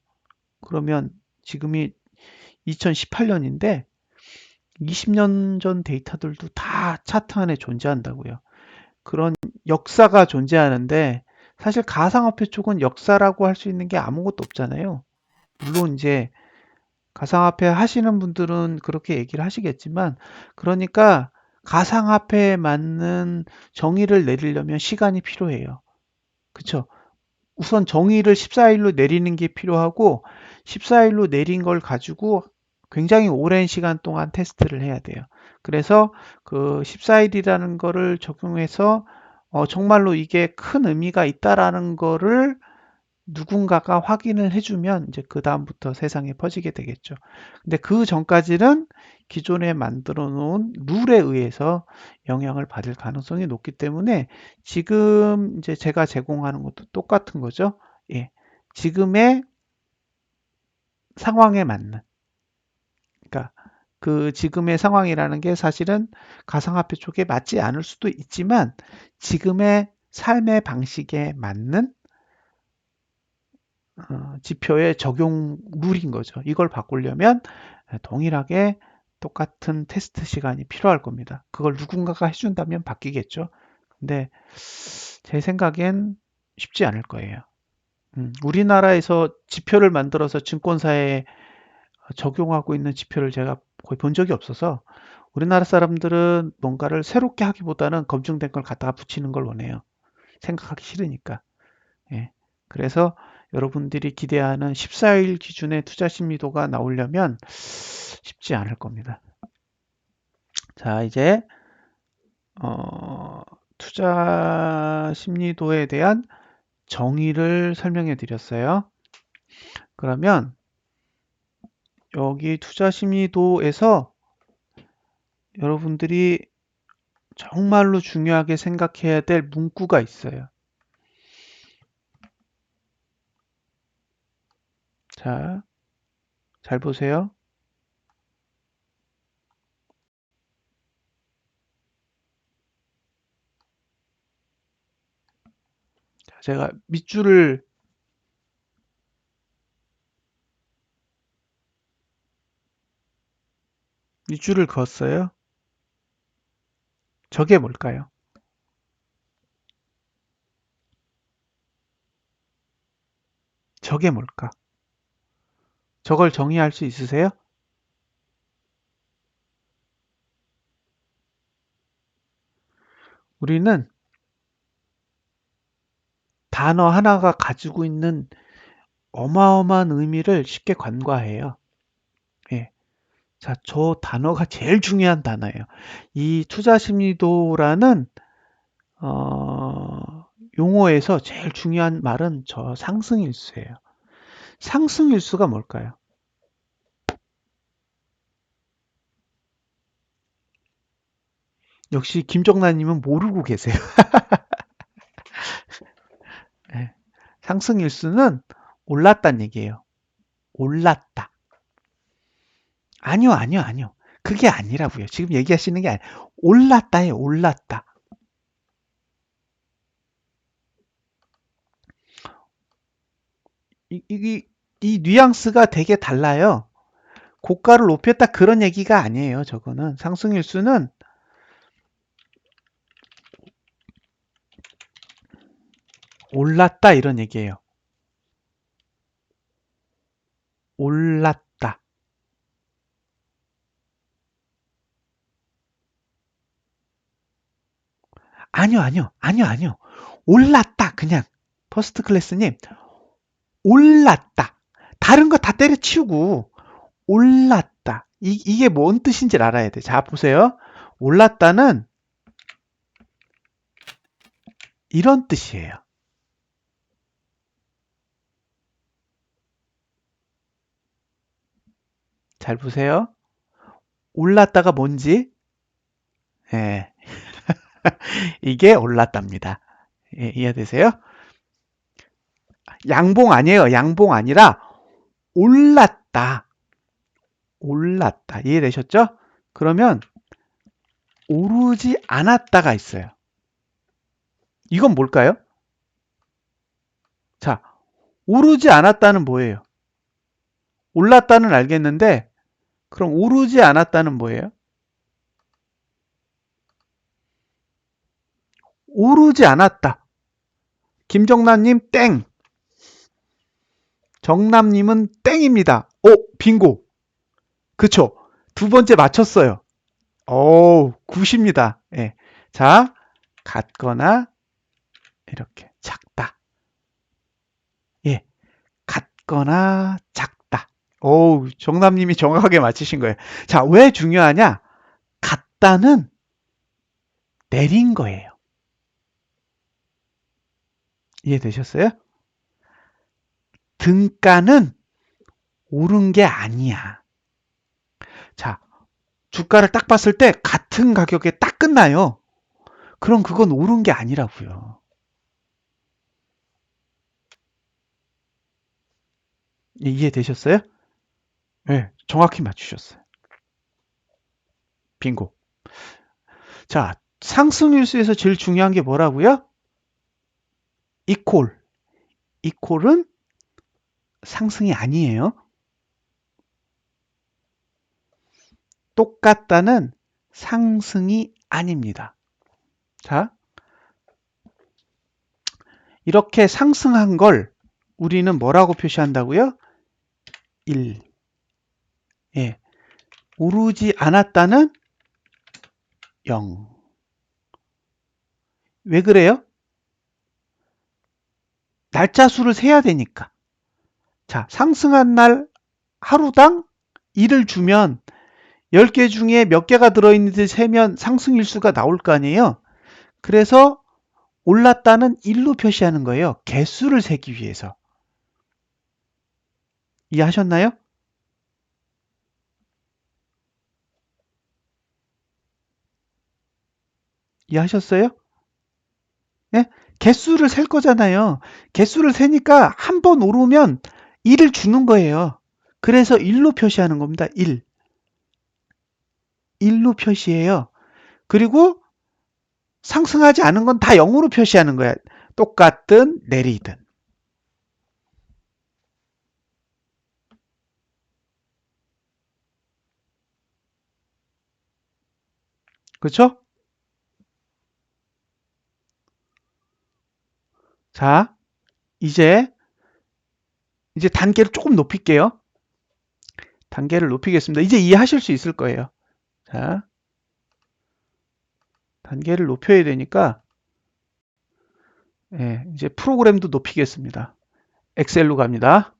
그러면 지금이 2018년인데 20년 전 데이터들도 다 차트 안에 존재한다고요. 그런 역사가 존재하는데 사실 가상화폐 쪽은 역사라고 할 수 있는 게 아무것도 없잖아요. 물론 이제 가상화폐 하시는 분들은 그렇게 얘기를 하시겠지만 그러니까 가상화폐에 맞는 정의를 내리려면 시간이 필요해요. 그쵸? 우선 정의를 14일로 내리는 게 필요하고 14일로 내린 걸 가지고 굉장히 오랜 시간 동안 테스트를 해야 돼요. 그래서 그 14일이라는 거를 적용해서 정말로 이게 큰 의미가 있다라는 거를 누군가가 확인을 해주면 이제 그 다음부터 세상에 퍼지게 되겠죠. 근데 그 전까지는 기존에 만들어 놓은 룰에 의해서 영향을 받을 가능성이 높기 때문에 지금 이제 제가 제공하는 것도 똑같은 거죠. 예. 지금의 상황에 맞는. 그러니까 그 지금의 상황이라는 게 사실은 가상화폐 쪽에 맞지 않을 수도 있지만 지금의 삶의 방식에 맞는 지표의 적용 룰인 거죠. 이걸 바꾸려면 동일하게 똑같은 테스트 시간이 필요할 겁니다. 그걸 누군가가 해준다면 바뀌겠죠. 근데 제 생각엔 쉽지 않을 거예요. 우리나라에서 지표를 만들어서 증권사에 적용하고 있는 지표를 제가 거의 본 적이 없어서 우리나라 사람들은 뭔가를 새롭게 하기보다는 검증된 걸 갖다가 붙이는 걸 원해요. 생각하기 싫으니까. 예. 그래서 여러분들이 기대하는 14일 기준의 투자 심리도가 나오려면 쉽지 않을 겁니다. 자, 이제 투자 심리도에 대한 정의를 설명해 드렸어요. 그러면 여기 투자 심리도에서 여러분들이 정말로 중요하게 생각해야 될 문구가 있어요. 자, 잘 보세요. 자, 제가 밑줄을 그었어요. 저게 뭘까요? 저게 뭘까? 저걸 정의할 수 있으세요? 우리는 단어 하나가 가지고 있는 어마어마한 의미를 쉽게 간과해요. 예. 자, 저 단어가 제일 중요한 단어예요. 이 투자 심리도라는 용어에서 제일 중요한 말은 저 상승일수예요. 상승일수가 뭘까요? 역시 김정란님은 모르고 계세요. 예. 상승일수는 올랐다는 얘기예요. 올랐다. 아니요, 아니요, 아니요. 그게 아니라고요. 지금 얘기하시는 게 아니에요. 올랐다예요, 올랐다. 이 뉘앙스가 되게 달라요. 고가를 높였다 그런 얘기가 아니에요. 저거는 상승일수는 올랐다 이런 얘기예요. 올랐다. 아니요, 아니요, 아니요, 아니요. 올랐다 그냥 퍼스트 클래스님 올랐다. 다른 거 다 때려치우고 올랐다. 이게 뭔 뜻인지 알아야 돼. 자 보세요. 올랐다는 이런 뜻이에요. 잘 보세요. 올랐다가 뭔지 예. 이게 올랐답니다. 예, 이해되세요? 양봉 아니에요. 양봉 아니라 올랐다. 올랐다. 이해되셨죠? 그러면 오르지 않았다가 있어요. 이건 뭘까요? 자, 오르지 않았다는 뭐예요? 올랐다는 알겠는데 그럼 오르지 않았다는 뭐예요? 오르지 않았다. 김정남님 땡. 정남님은 땡입니다. 빙고. 그쵸? 두 번째 맞췄어요. 굿입니다. 예. 자, 같거나 이렇게 작다. 예. 같거나 작다. 정남님이 정확하게 맞히신 거예요. 자, 왜 중요하냐? 같다는 내린 거예요. 이해되셨어요? 등가는 오른 게 아니야. 자, 주가를 딱 봤을 때 같은 가격에 딱 끝나요. 그럼 그건 오른 게 아니라고요. 이해되셨어요? 네, 정확히 맞추셨어요. 빙고. 자, 상승일수에서 제일 중요한 게 뭐라고요? 이퀄. 이퀄은 상승이 아니에요. 똑같다는 상승이 아닙니다. 자, 이렇게 상승한 걸 우리는 뭐라고 표시한다고요? 1. 예. 오르지 않았다는 0. 왜 그래요? 날짜 수를 세야 되니까. 자, 상승한 날 하루당 1을 주면 10개 중에 몇 개가 들어있는지 세면 상승일수가 나올 거 아니에요? 그래서 올랐다는 1로 표시하는 거예요. 개수를 세기 위해서. 이해하셨나요? 이해하셨어요? 예? 개수를 셀 거잖아요. 개수를 세니까 한 번 오르면 1을 주는 거예요. 그래서 1로 표시하는 겁니다. 1. 1로 표시해요. 그리고 상승하지 않은 건 다 0으로 표시하는 거야. 똑같든 내리든. 그렇죠? 자, 이제 단계를 조금 높일게요. 단계를 높이겠습니다. 이제 이해하실 수 있을 거예요. 자, 단계를 높여야 되니까 예, 이제 프로그램도 높이겠습니다. 엑셀로 갑니다.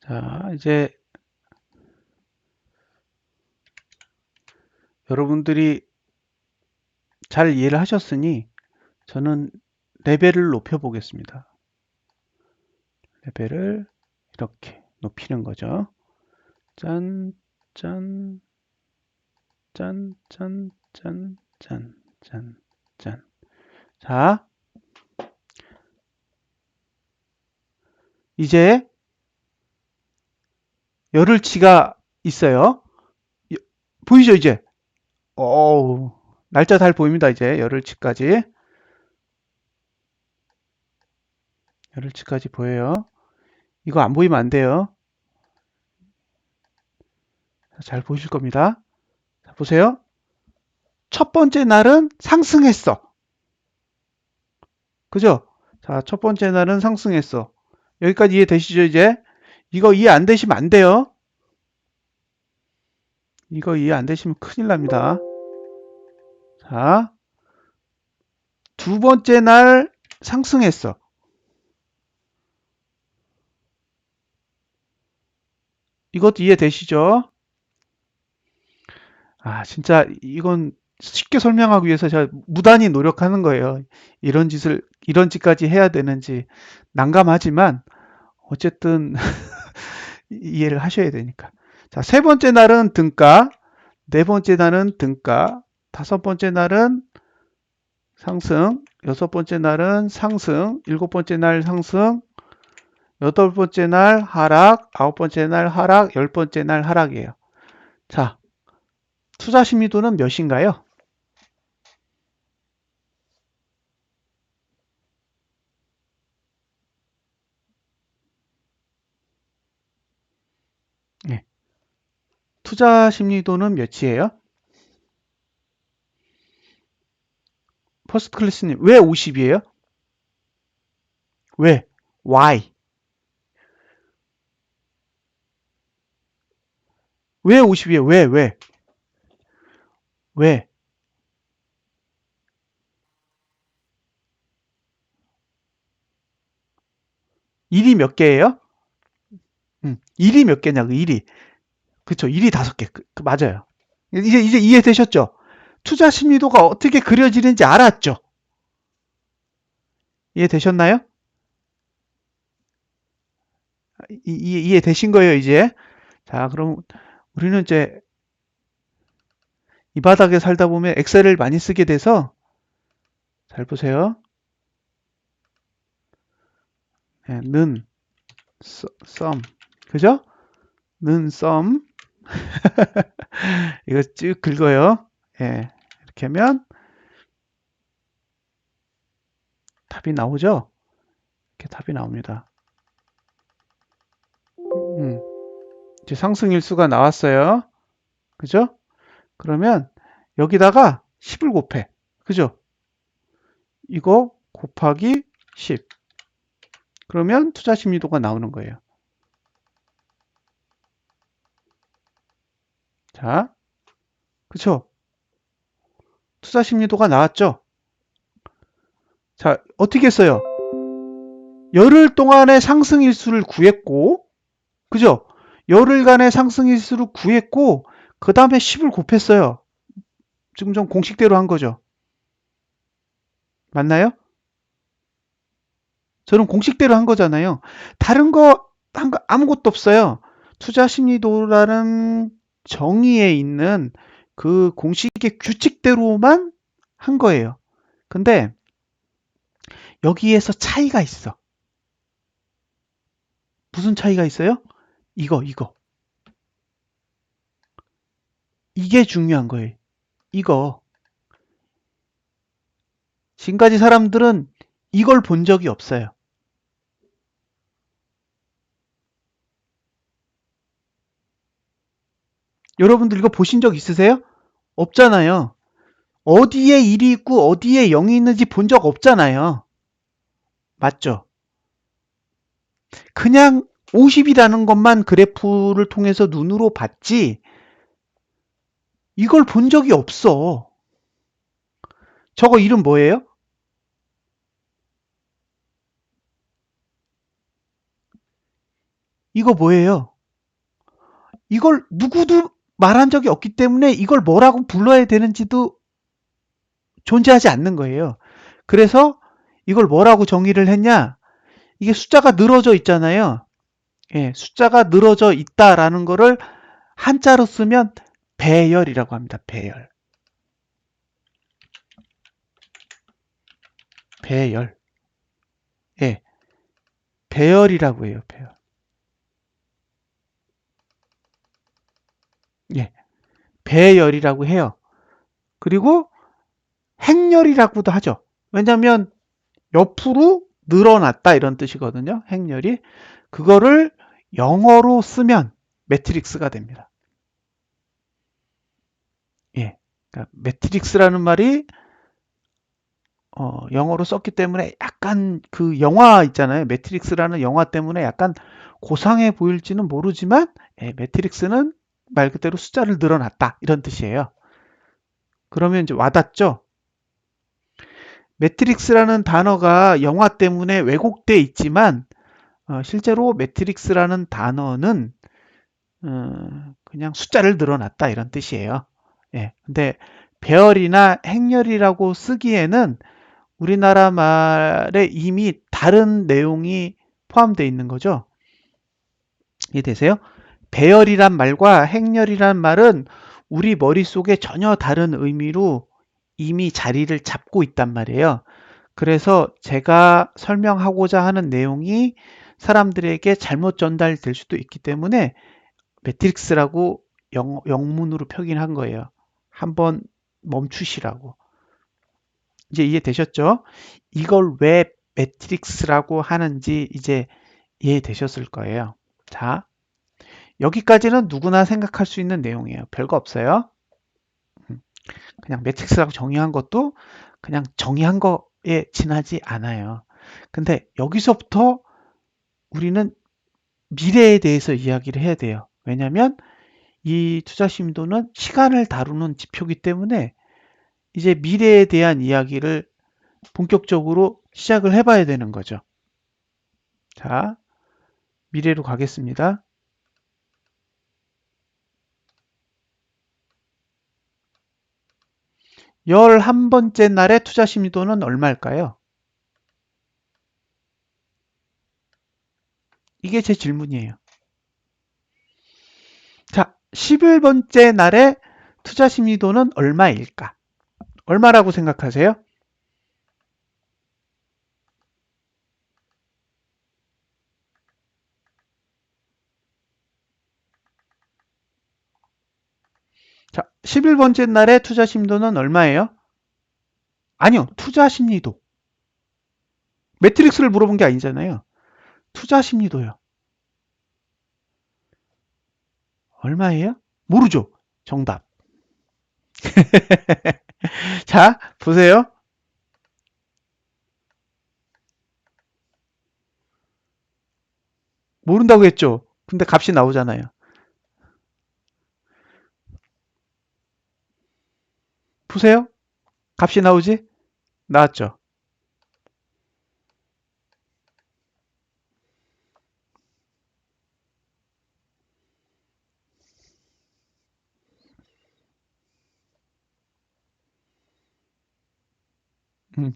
자, 이제 여러분들이 잘 이해를 하셨으니 저는 레벨을 높여 보겠습니다. 레벨을 이렇게 높이는 거죠. 짠, 짠, 짠, 짠, 짠, 짠, 짠, 짠. 자, 이제 열흘치가 있어요. 보이죠, 이제? 어우, 날짜 잘 보입니다, 이제. 열흘치까지. 열흘치까지 보여요. 이거 안 보이면 안 돼요. 잘 보실 겁니다. 자, 보세요. 첫 번째 날은 상승했어. 그죠? 자, 첫 번째 날은 상승했어. 여기까지 이해되시죠, 이제? 이거 이해 안 되시면 안 돼요. 이거 이해 안 되시면 큰일 납니다. 자, 두 번째 날 상승했어. 이것도 이해되시죠? 아, 진짜 이건 쉽게 설명하기 위해서 제가 무단히 노력하는 거예요. 이런 짓까지 해야 되는지 난감하지만 어쨌든 이해를 하셔야 되니까. 자, 세 번째 날은 등가, 네 번째 날은 등가, 다섯 번째 날은 상승, 여섯 번째 날은 상승, 일곱 번째 날 상승, 여덟 번째 날 하락, 아홉 번째 날 하락, 열 번째 날 하락이에요. 자, 투자 심리도는 몇인가요? 투자 심리도는 몇이에요? 퍼스트 클래스님, 왜 50이에요? 왜? Why? 왜 50이에요? 왜? 왜? 1이 몇 개예요? 1이 몇 개냐고, 1이. 그쵸, 1이 5개. 맞아요. 이제 이해되셨죠? 투자 심리도가 어떻게 그려지는지 알았죠? 이해되셨나요? 이해되신 거예요, 이제? 자, 그럼 우리는 이제 이 바닥에 살다 보면 엑셀을 많이 쓰게 돼서 잘 보세요. 네, 는, 썸. 그죠? 는, 썸. 이거 쭉 긁어요. 예. 이렇게 하면 답이 나오죠? 이렇게 답이 나옵니다. 음, 이제 상승일수가 나왔어요. 그죠? 그러면 여기다가 10을 곱해. 그죠? 이거 곱하기 10. 그러면 투자 심리도가 나오는 거예요. 자, 그쵸? 투자 심리도가 나왔죠? 자, 어떻게 했어요? 열흘 동안의 상승일수를 구했고, 그죠? 열흘간의 상승일수를 구했고, 그 다음에 10을 곱했어요. 지금 좀 공식대로 한 거죠. 맞나요? 저는 공식대로 한 거잖아요. 다른 거, 한 거 아무것도 없어요. 투자 심리도라는 정의에 있는 그 공식의 규칙대로만 한 거예요. 근데 여기에서 차이가 있어. 무슨 차이가 있어요? 이거. 이게 중요한 거예요. 이거. 지금까지 사람들은 이걸 본 적이 없어요. 여러분들 이거 보신 적 있으세요? 없잖아요. 어디에 1이 있고 어디에 0이 있는지 본 적 없잖아요. 맞죠? 그냥 50이라는 것만 그래프를 통해서 눈으로 봤지 이걸 본 적이 없어. 저거 이름 뭐예요? 이거 뭐예요? 이걸 누구도 말한 적이 없기 때문에 이걸 뭐라고 불러야 되는지도 존재하지 않는 거예요. 그래서 이걸 뭐라고 정의를 했냐? 이게 숫자가 늘어져 있잖아요. 예, 숫자가 늘어져 있다라는 거를 한자로 쓰면 배열이라고 합니다. 배열. 배열. 예, 배열이라고 해요. 배열. 예, 배열이라고 해요. 그리고 행렬이라고도 하죠. 왜냐하면 옆으로 늘어났다 이런 뜻이거든요. 행렬이. 그거를 영어로 쓰면 매트릭스가 됩니다. 예. 그러니까 매트릭스라는 말이 영어로 썼기 때문에 약간 그 영화 있잖아요. 매트릭스라는 영화 때문에 약간 고상해 보일지는 모르지만 예, 매트릭스는 말 그대로 숫자를 늘어났다 이런 뜻이에요. 그러면 이제 와닿죠? 매트릭스라는 단어가 영화 때문에 왜곡돼 있지만 실제로 매트릭스라는 단어는 그냥 숫자를 늘어났다 이런 뜻이에요. 예, 근데 배열이나 행렬이라고 쓰기에는 우리나라 말에 이미 다른 내용이 포함되어 있는 거죠. 이해되세요? 배열이란 말과 행렬이란 말은 우리 머릿속에 전혀 다른 의미로 이미 자리를 잡고 있단 말이에요. 그래서 제가 설명하고자 하는 내용이 사람들에게 잘못 전달될 수도 있기 때문에 매트릭스라고 영문으로 표기한 거예요. 한번 멈추시라고. 이제 이해되셨죠? 이걸 왜 매트릭스라고 하는지 이제 이해되셨을 거예요. 자, 여기까지는 누구나 생각할 수 있는 내용이에요. 별거 없어요. 그냥 매트릭스라고 정의한 것도 그냥 정의한 거에 지나지 않아요. 근데 여기서부터 우리는 미래에 대해서 이야기를 해야 돼요. 왜냐하면 이 투자 심도는 시간을 다루는 지표이기 때문에 이제 미래에 대한 이야기를 본격적으로 시작을 해봐야 되는 거죠. 자, 미래로 가겠습니다. 11번째 날의 투자 심도는 얼마일까요? 이게 제 질문이에요. 자, 11번째 날의 투자 심리도는 얼마일까? 얼마라고 생각하세요? 자, 11번째 날의 투자 심리도는 얼마예요? 아니요, 투자 심리도. 매트릭스를 물어본 게 아니잖아요. 투자 심리도요. 얼마예요? 모르죠. 정답. 자, 보세요. 모른다고 했죠. 근데 값이 나오잖아요. 보세요. 값이 나오지? 나왔죠.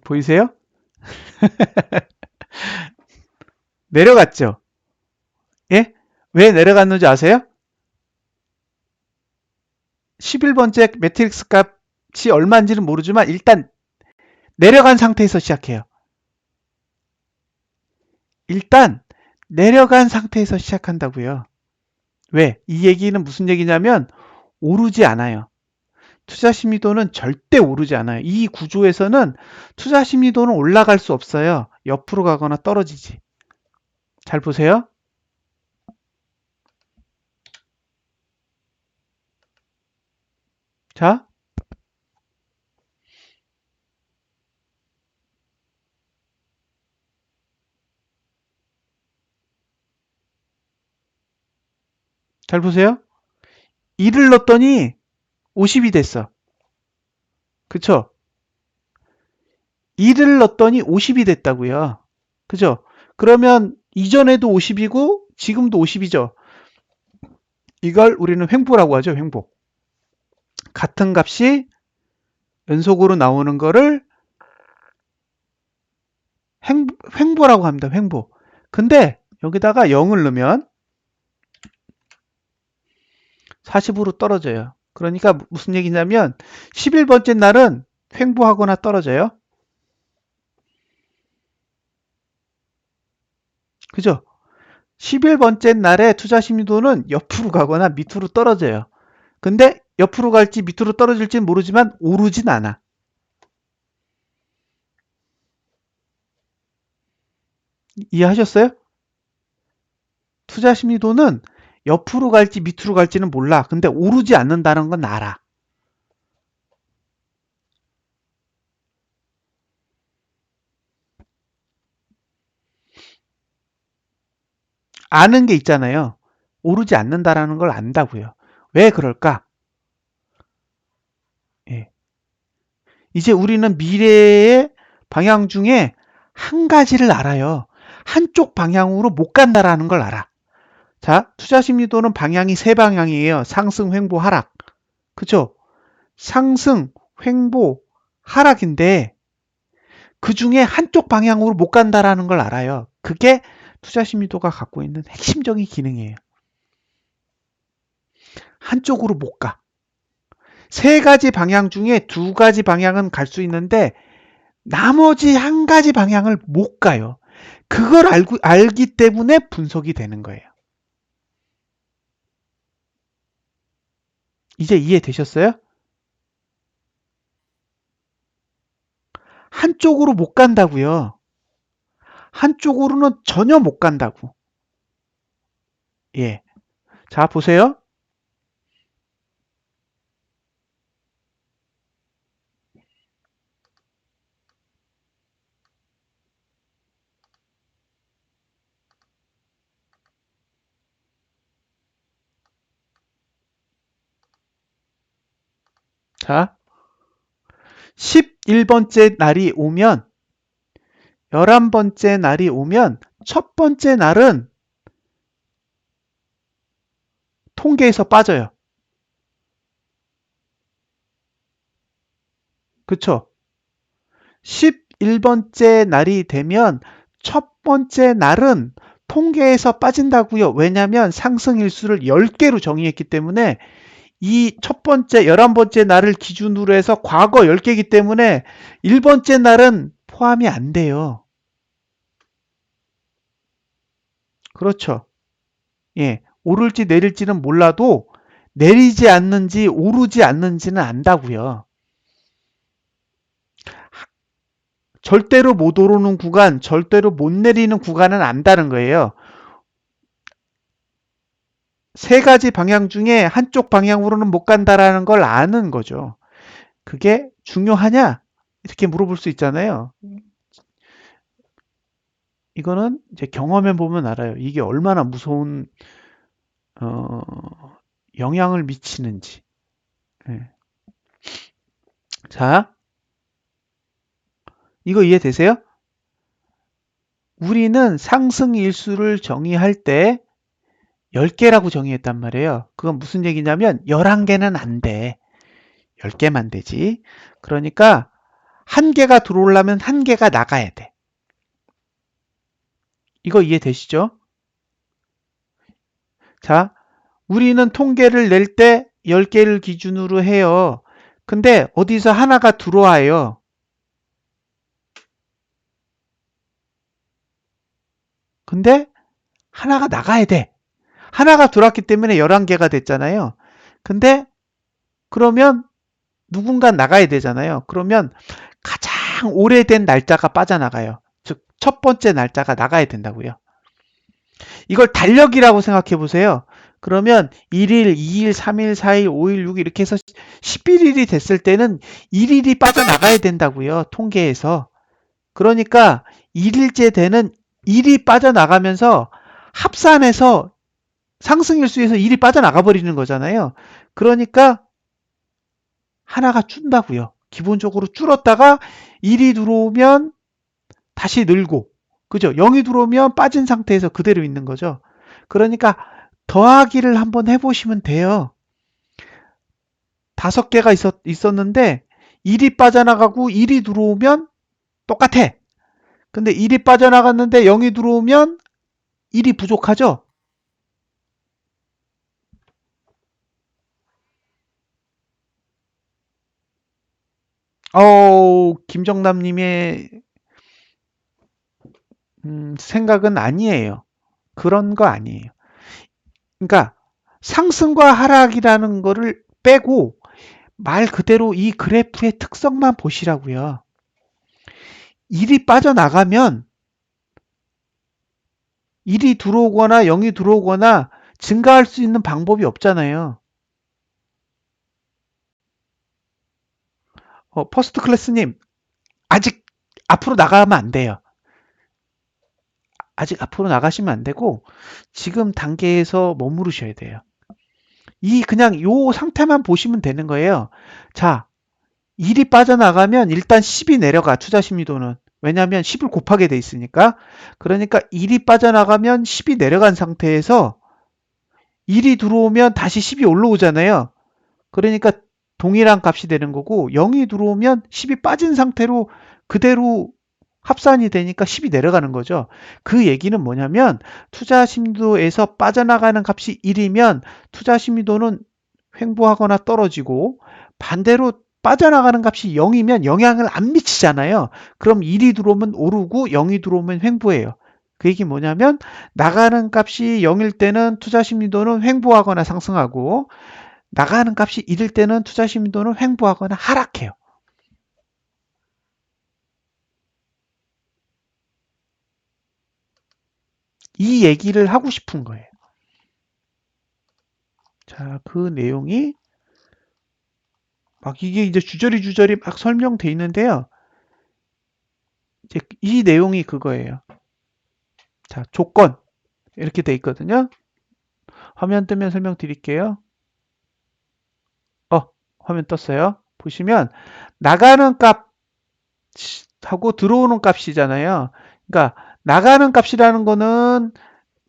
보이세요? 내려갔죠. 예? 왜 내려갔는지 아세요? 11번째 매트릭스 값이 얼마인지는 모르지만 일단 내려간 상태에서 시작해요. 일단 내려간 상태에서 시작한다고요. 왜? 이 얘기는 무슨 얘기냐면 오르지 않아요. 투자 심리도는 절대 오르지 않아요. 이 구조에서는 투자 심리도는 올라갈 수 없어요. 옆으로 가거나 떨어지지. 잘 보세요. 자, 잘 보세요. 2를 넣었더니 50이 됐어. 그쵸? 2를 넣었더니 50이 됐다고요. 그죠? 그러면 이전에도 50이고 지금도 50이죠. 이걸 우리는 횡보라고 하죠. 횡보. 같은 값이 연속으로 나오는 거를 횡보라고 합니다. 횡보. 근데 여기다가 0을 넣으면 40으로 떨어져요. 그러니까 무슨 얘기냐면 11번째 날은 횡보하거나 떨어져요. 그죠? 11번째 날의 투자 심리도는 옆으로 가거나 밑으로 떨어져요. 근데 옆으로 갈지 밑으로 떨어질지는 모르지만 오르진 않아. 이해하셨어요? 투자 심리도는 옆으로 갈지 밑으로 갈지는 몰라. 근데 오르지 않는다는 건 알아. 아는 게 있잖아요. 오르지 않는다라는 걸 안다고요. 왜 그럴까? 예. 이제 우리는 미래의 방향 중에 한 가지를 알아요. 한쪽 방향으로 못 간다라는 걸 알아. 자, 투자 심리도는 방향이 세 방향이에요. 상승, 횡보, 하락. 그죠? 상승, 횡보, 하락인데 그 중에 한쪽 방향으로 못 간다라는 걸 알아요. 그게 투자 심리도가 갖고 있는 핵심적인 기능이에요. 한쪽으로 못 가. 세 가지 방향 중에 두 가지 방향은 갈 수 있는데 나머지 한 가지 방향을 못 가요. 그걸 알기 때문에 분석이 되는 거예요. 이제 이해되셨어요? 한쪽으로 못 간다고요. 한쪽으로는 전혀 못 간다고. 예. 자, 보세요. 자, 11번째 날이 오면, 11번째 날이 오면, 첫 번째 날은 통계에서 빠져요. 그쵸? 11번째 날이 되면 첫 번째 날은 통계에서 빠진다고요. 왜냐하면 상승일수를 10개로 정의했기 때문에 이 첫 번째, 11번째 날을 기준으로 해서 과거 10개이기 때문에 1번째 날은 포함이 안 돼요. 그렇죠. 예. 오를지 내릴지는 몰라도 내리지 않는지 오르지 않는지는 안다고요. 절대로 못 오르는 구간, 절대로 못 내리는 구간은 안다는 거예요. 세 가지 방향 중에 한쪽 방향으로는 못 간다라는 걸 아는 거죠. 그게 중요하냐? 이렇게 물어볼 수 있잖아요. 이거는 이제 경험해 보면 알아요. 이게 얼마나 무서운 영향을 미치는지. 예. 자, 이거 이해되세요? 우리는 상승 일수를 정의할 때 10개라고 정의했단 말이에요. 그건 무슨 얘기냐면 11개는 안 돼. 10개만 되지. 그러니까 한 개가 들어오려면 한 개가 나가야 돼. 이거 이해되시죠? 자, 우리는 통계를 낼 때 10개를 기준으로 해요. 근데 어디서 하나가 들어와요. 근데 하나가 나가야 돼. 하나가 들어왔기 때문에 11개가 됐잖아요. 근데 그러면 누군가 나가야 되잖아요. 그러면 가장 오래된 날짜가 빠져나가요. 즉, 첫 번째 날짜가 나가야 된다고요. 이걸 달력이라고 생각해 보세요. 그러면 1일, 2일, 3일, 4일, 5일, 6일 이렇게 해서 11일이 됐을 때는 1일이 빠져나가야 된다고요. 통계에서. 그러니까 1일째 되는 1이 빠져나가면서 합산해서 상승일수에서 1이 빠져나가 버리는 거잖아요. 그러니까 하나가 준다고요. 기본적으로 줄었다가 1이 들어오면 다시 늘고, 그죠? 0이 들어오면 빠진 상태에서 그대로 있는 거죠. 그러니까 더하기를 한번 해보시면 돼요. 5개가 있었는데 1이 빠져나가고 1이 들어오면 똑같아. 근데 1이 빠져나갔는데 0이 들어오면 1이 부족하죠? 김정남님의 생각은 아니에요. 그런 거 아니에요. 그러니까 상승과 하락이라는 거를 빼고 말 그대로 이 그래프의 특성만 보시라고요. 1이 빠져나가면 1이 들어오거나 0이 들어오거나 증가할 수 있는 방법이 없잖아요. 퍼스트 클래스님, 아직 앞으로 나가면 안 돼요. 아직 앞으로 나가시면 안 되고 지금 단계에서 머무르셔야 돼요. 그냥 요 상태만 보시면 되는 거예요. 자, 1이 빠져나가면 일단 10이 내려가, 투자 심리도는. 왜냐하면 10을 곱하게 돼 있으니까. 그러니까 1이 빠져나가면 10이 내려간 상태에서 1이 들어오면 다시 10이 올라오잖아요. 그러니까 동일한 값이 되는 거고 0이 들어오면 10이 빠진 상태로 그대로 합산이 되니까 10이 내려가는 거죠. 그 얘기는 뭐냐면 투자 심도에서 빠져나가는 값이 1이면 투자 심도는 횡보하거나 떨어지고 반대로 빠져나가는 값이 0이면 영향을 안 미치잖아요. 그럼 1이 들어오면 오르고 0이 들어오면 횡보해요. 그 얘기 뭐냐면 나가는 값이 0일 때는 투자 심리도는 횡보하거나 상승하고 나가는 값이 1일 때는 투자 심리도는 횡보하거나 하락해요. 이 얘기를 하고 싶은 거예요. 자, 그 내용이 막 이게 이제 주저리 막 설명돼 있는데요. 이제 이 내용이 그거예요. 자, 조건 이렇게 돼 있거든요. 화면 뜨면 설명드릴게요. 어, 화면 떴어요. 보시면 나가는 값하고 들어오는 값이잖아요. 그러니까 나가는 값이라는 거는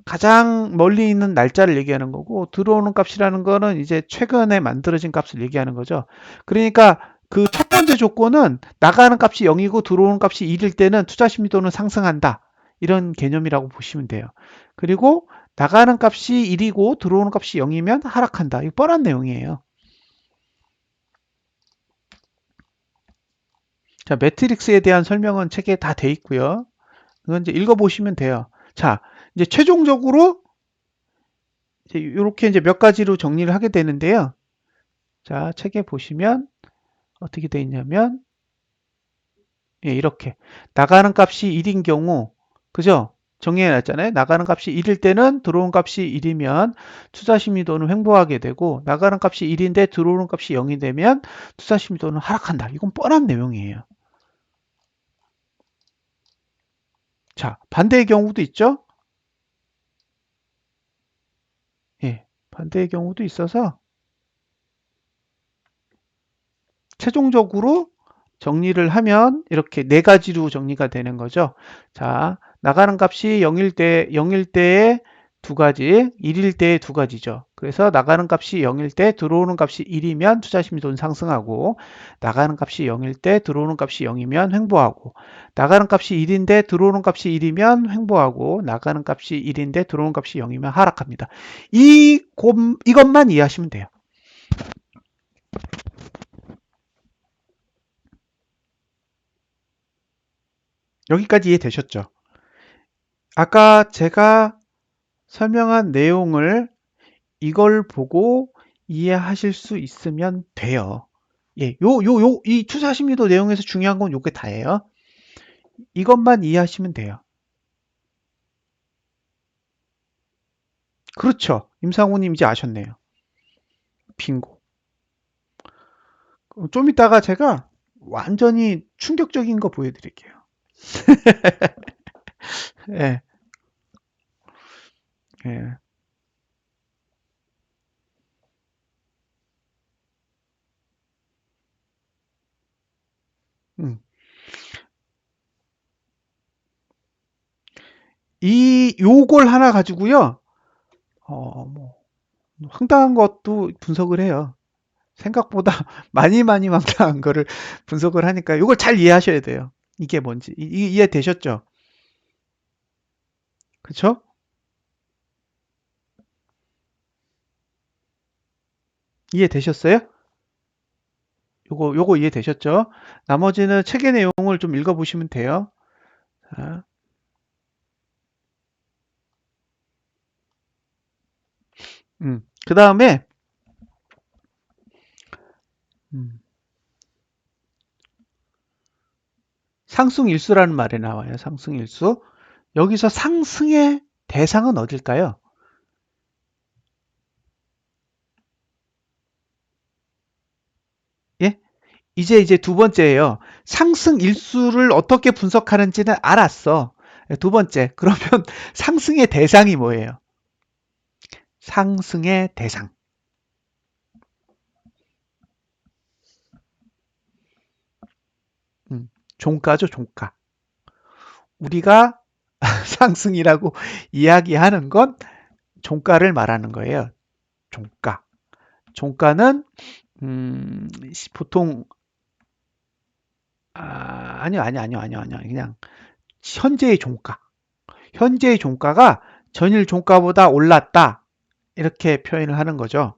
가장 멀리 있는 날짜를 얘기하는 거고 들어오는 값이라는 거는 이제 최근에 만들어진 값을 얘기하는 거죠. 그러니까 그 첫 번째 조건은 나가는 값이 0이고 들어오는 값이 1일 때는 투자 심리도는 상승한다. 이런 개념이라고 보시면 돼요. 그리고 나가는 값이 1이고 들어오는 값이 0이면 하락한다. 이거 뻔한 내용이에요. 자, 매트릭스에 대한 설명은 책에 다 돼 있고요. 이건 이제 읽어보시면 돼요. 자, 이제 최종적으로 이렇게 이제 몇 가지로 정리를 하게 되는데요. 자, 책에 보시면 어떻게 돼 있냐면, 예, 이렇게. 나가는 값이 1인 경우, 그죠? 정리해 놨잖아요. 나가는 값이 1일 때는 들어온 값이 1이면 투자 심리도는 횡보하게 되고, 나가는 값이 1인데 들어오는 값이 0이 되면 투자 심리도는 하락한다. 이건 뻔한 내용이에요. 자, 반대의 경우도 있죠? 예, 반대의 경우도 있어서, 최종적으로 정리를 하면 이렇게 네 가지로 정리가 되는 거죠. 자, 나가는 값이 0일 때에 두 가지, 1일 때에 두 가지죠. 그래서 나가는 값이 0일 때 들어오는 값이 1이면 투자심리도는 상승하고, 나가는 값이 0일 때 들어오는 값이 0이면 횡보하고, 나가는 값이 1인데 들어오는 값이 1이면 횡보하고, 나가는 값이 1인데 들어오는 값이 0이면 하락합니다. 이것만 이해하시면 돼요. 여기까지 이해되셨죠? 아까 제가 설명한 내용을 이걸 보고 이해하실 수 있으면 돼요. 예, 이 투자 심리도 내용에서 중요한 건 요게 다예요. 이것만 이해하시면 돼요. 그렇죠. 임상우님 이제 아셨네요. 빙고. 좀 이따가 제가 완전히 충격적인 거 보여드릴게요. 예, 예. 음. 요걸 하나 가지고요. 뭐, 황당한 것도 분석을 해요. 생각보다 많이 망당한 거를 분석을 하니까 이걸 잘 이해하셔야 돼요. 이게 뭔지. 이해되셨죠? 그쵸? 이해되셨어요? 요거 이해되셨죠? 나머지는 책의 내용을 좀 읽어보시면 돼요. 자, 그 다음에, 음, 상승일수라는 말이 나와요. 상승일수. 여기서 상승의 대상은 어딜까요? 예? 이제 두 번째예요. 상승 일수를 어떻게 분석하는지는 알았어. 두 번째. 그러면 상승의 대상이 뭐예요? 상승의 대상. 종가죠, 종가. 우리가 상승이라고 이야기하는 건 종가를 말하는 거예요. 종가. 종가는 보통 아니요. 그냥 현재의 종가. 현재의 종가가 전일 종가보다 올랐다. 이렇게 표현을 하는 거죠.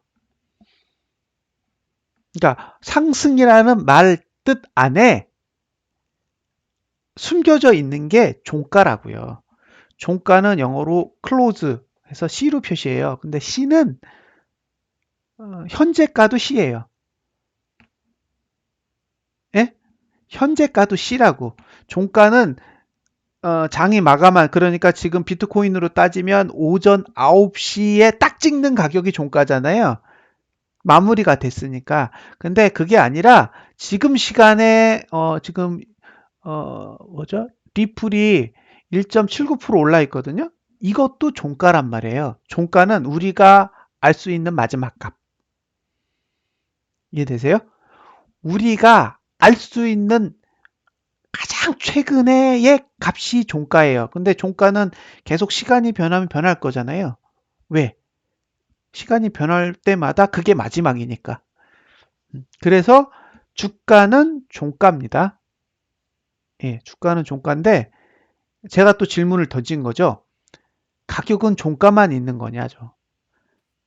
그러니까 상승이라는 말 뜻 안에 숨겨져 있는 게 종가라고요. 종가는 영어로 close 해서 C로 표시해요. 근데 C는 현재가도 C예요. 예? 현재가도 C라고. 종가는 장이 마감한 그러니까 지금 비트코인으로 따지면 오전 9시에 딱 찍는 가격이 종가잖아요. 마무리가 됐으니까. 근데 그게 아니라 지금 시간에 뭐죠? 리플이 1.79% 올라 있거든요. 이것도 종가란 말이에요. 종가는 우리가 알 수 있는 마지막 값. 이해되세요? 우리가 알 수 있는 가장 최근의 값이 종가예요. 근데 종가는 계속 시간이 변하면 변할 거잖아요. 왜? 시간이 변할 때마다 그게 마지막이니까. 그래서 주가는 종가입니다. 예, 주가는 종가인데 제가 또 질문을 던진 거죠. 가격은 종가만 있는 거냐죠.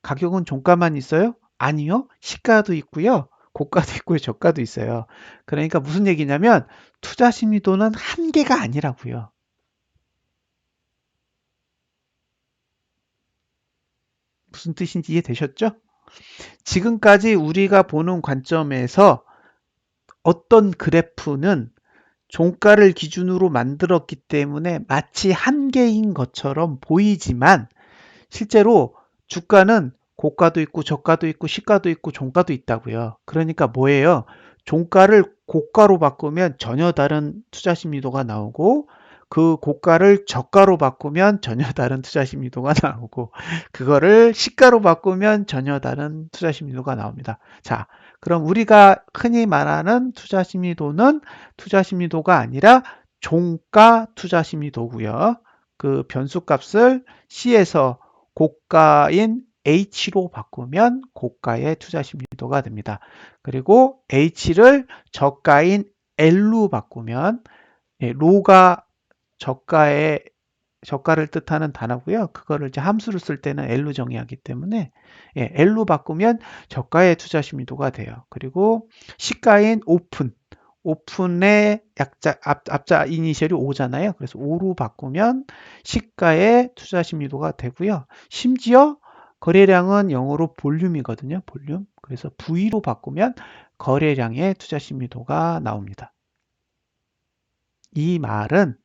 가격은 종가만 있어요? 아니요. 시가도 있고요. 고가도 있고요. 저가도 있어요. 그러니까 무슨 얘기냐면 투자 심리도는 한계가 아니라고요. 무슨 뜻인지 이해되셨죠? 지금까지 우리가 보는 관점에서 어떤 그래프는 종가를 기준으로 만들었기 때문에 마치 한계인 것처럼 보이지만 실제로 주가는 고가도 있고 저가도 있고 시가도 있고 종가도 있다고요. 그러니까 뭐예요? 종가를 고가로 바꾸면 전혀 다른 투자 심리도가 나오고 그 고가를 저가로 바꾸면 전혀 다른 투자 심리도가 나오고 그거를 시가로 바꾸면 전혀 다른 투자 심리도가 나옵니다. 자, 그럼 우리가 흔히 말하는 투자 심리도는 투자 심리도가 아니라 종가 투자 심리도고요. 그 변수값을 C에서 고가인 H로 바꾸면 고가의 투자 심리도가 됩니다. 그리고 H를 저가인 L로 바꾸면 로가 저가를 뜻하는 단어고요. 그거를 이제 함수를 쓸 때는 L로 정의하기 때문에 L로 바꾸면 저가의 투자 심리도가 돼요. 그리고 시가인 오픈의 앞자 이니셜이 5잖아요. 그래서 5로 바꾸면 시가의 투자 심리도가 되고요. 심지어 거래량은 영어로 볼륨이거든요. 볼륨. 그래서 V로 바꾸면 거래량의 투자 심리도가 나옵니다. 이 말은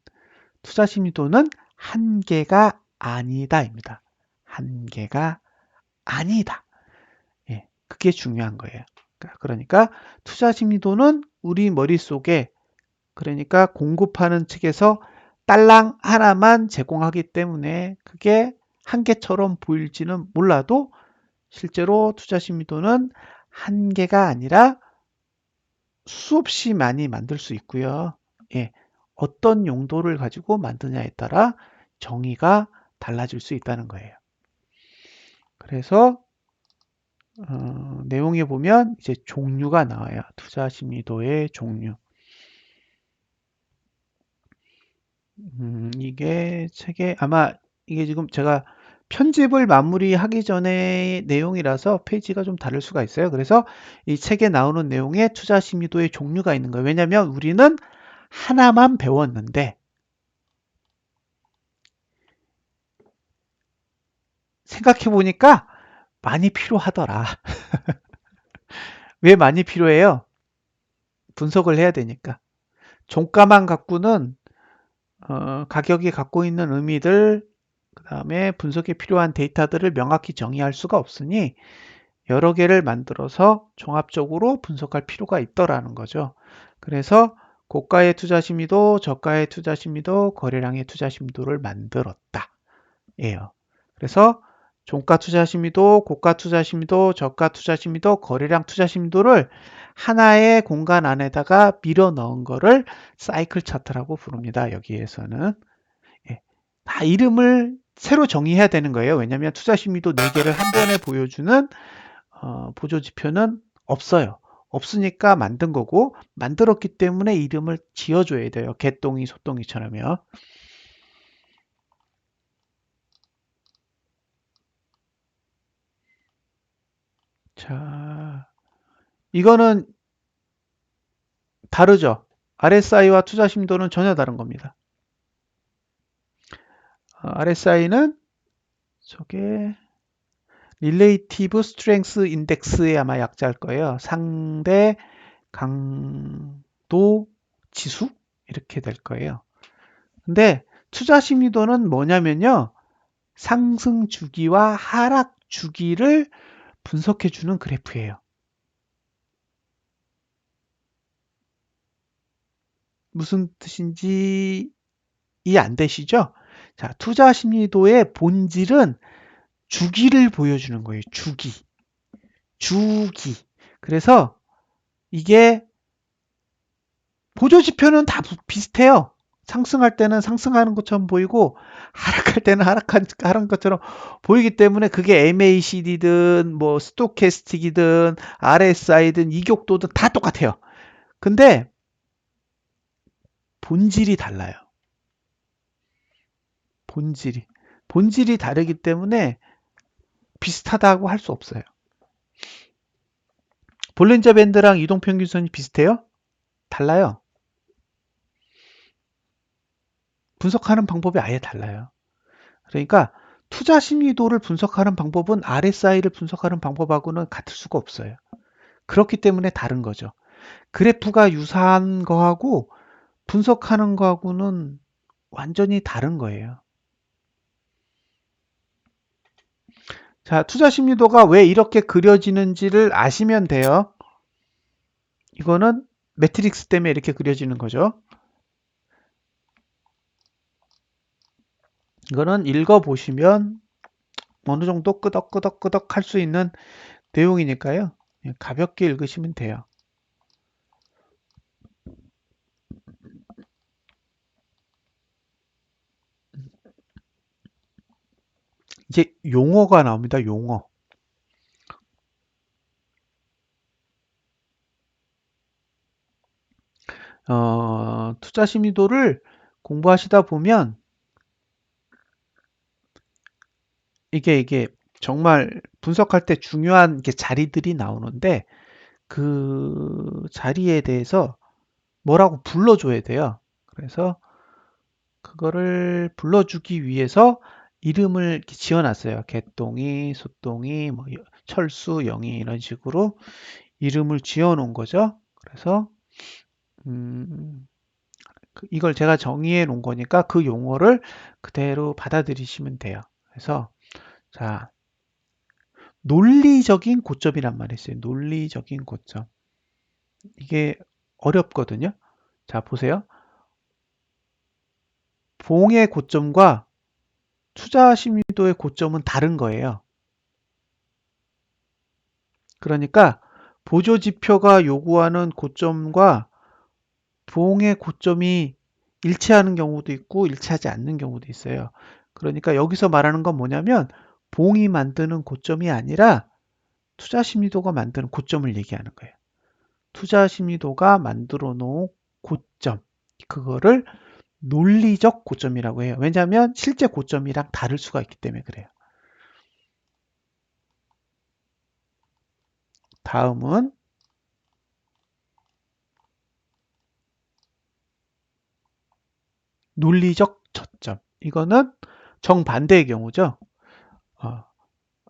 투자 심리도는 한계가 아니다입니다. 한계가 아니다. 예, 그게 중요한 거예요. 그러니까 투자 심리도는 우리 머릿속에 그러니까 공급하는 측에서 딸랑 하나만 제공하기 때문에 그게 한계처럼 보일지는 몰라도 실제로 투자 심리도는 한계가 아니라 수없이 많이 만들 수 있고요. 예, 어떤 용도를 가지고 만드냐에 따라 정의가 달라질 수 있다는 거예요. 그래서 내용에 보면 이제 종류가 나와요. 투자 심리도의 종류. 이게 책에 아마 이게 지금 제가 편집을 마무리하기 전에 내용이라서 페이지가 좀 다를 수가 있어요. 그래서 이 책에 나오는 내용에 투자 심리도의 종류가 있는 거예요. 왜냐하면 우리는 하나만 배웠는데 생각해 보니까 많이 필요하더라. 왜 많이 필요해요? 분석을 해야 되니까. 종가만 갖고는 가격이 갖고 있는 의미들, 그 다음에 분석에 필요한 데이터들을 명확히 정의할 수가 없으니 여러 개를 만들어서 종합적으로 분석할 필요가 있더라는 거죠. 그래서 고가의 투자 심리도, 저가의 투자 심리도, 거래량의 투자 심리도를 만들었다. 예요. 그래서 종가 투자 심리도, 고가 투자 심리도, 저가 투자 심리도, 거래량 투자 심리도를 하나의 공간 안에다가 밀어 넣은 거를 사이클 차트라고 부릅니다. 여기에서는. 예. 다 이름을 새로 정의해야 되는 거예요. 왜냐하면 투자 심리도 4개를 한 번에 보여주는 보조 지표는 없어요. 없으니까 만든 거고 만들었기 때문에 이름을 지어줘야 돼요. 개똥이 소똥이처럼요. 자, 이거는 다르죠. RSI와 투자 심도는 전혀 다른 겁니다. RSI는 저게 Relative Strength Index의 아마 약자일 거예요. 상대 강도 지수 이렇게 될 거예요. 근데 투자 심리도는 뭐냐면요. 상승 주기와 하락 주기를 분석해주는 그래프예요. 무슨 뜻인지 이해 안 되시죠? 자, 투자 심리도의 본질은 주기를 보여주는 거예요. 주기. 주기. 그래서 이게 보조지표는 다 비슷해요. 상승할 때는 상승하는 것처럼 보이고 하락할 때는 하락하는 것처럼 보이기 때문에 그게 MACD든 뭐 스토캐스틱이든 RSI든 이격도든 다 똑같아요. 근데 본질이 달라요. 본질이 다르기 때문에 비슷하다고 할 수 없어요. 볼린저 밴드랑 이동평균선이 비슷해요? 달라요. 분석하는 방법이 아예 달라요. 그러니까 투자 심리도를 분석하는 방법은 RSI를 분석하는 방법하고는 같을 수가 없어요. 그렇기 때문에 다른 거죠. 그래프가 유사한 거하고 분석하는 거하고는 완전히 다른 거예요. 자, 투자 심리도가 왜 이렇게 그려지는지를 아시면 돼요. 이거는 매트릭스 때문에 이렇게 그려지는 거죠. 이거는 읽어보시면 어느 정도 끄덕끄덕끄덕 할 수 있는 내용이니까요. 가볍게 읽으시면 돼요. 이제 용어가 나옵니다. 용어. 투자 심리도를 공부하시다 보면 이게 정말 분석할 때 중요한 자리들이 나오는데 그 자리에 대해서 뭐라고 불러줘야 돼요. 그래서 그거를 불러주기 위해서 이름을 이렇게 지어놨어요. 개똥이, 소똥이, 뭐 철수, 영이 이런 식으로 이름을 지어놓은 거죠. 그래서 이걸 제가 정의해 놓은 거니까 그 용어를 그대로 받아들이시면 돼요. 그래서 자, 논리적인 고점이란 말이 있어요. 논리적인 고점. 이게 어렵거든요. 자, 보세요. 봉의 고점과 투자 심리도의 고점은 다른 거예요. 그러니까 보조 지표가 요구하는 고점과 봉의 고점이 일치하는 경우도 있고 일치하지 않는 경우도 있어요. 그러니까 여기서 말하는 건 뭐냐면 봉이 만드는 고점이 아니라 투자 심리도가 만드는 고점을 얘기하는 거예요. 투자 심리도가 만들어 놓은 고점. 그거를 논리적 고점이라고 해요. 왜냐하면 실제 고점이랑 다를 수가 있기 때문에 그래요. 다음은 논리적 저점. 이거는 정반대의 경우죠.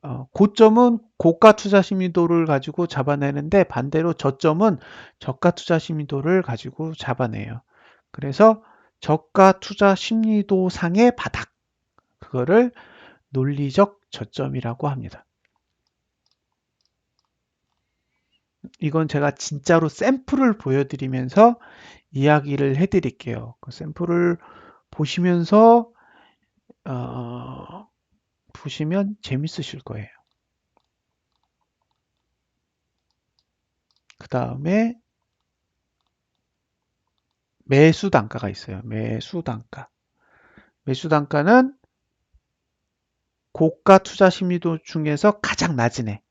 어, 고점은 고가 투자 심리도를 가지고 잡아내는데 반대로 저점은 저가 투자 심리도를 가지고 잡아내요. 그래서 저가 투자 심리도 상의 바닥. 그거를 논리적 저점이라고 합니다. 이건 제가 진짜로 샘플을 보여드리면서 이야기를 해드릴게요. 그 샘플을 보시면서 보시면 재밌으실 거예요. 그 다음에 매수 단가가 있어요. 매수 단가. 매수 단가는 고가 투자 심리도 중에서 가장 낮은 애.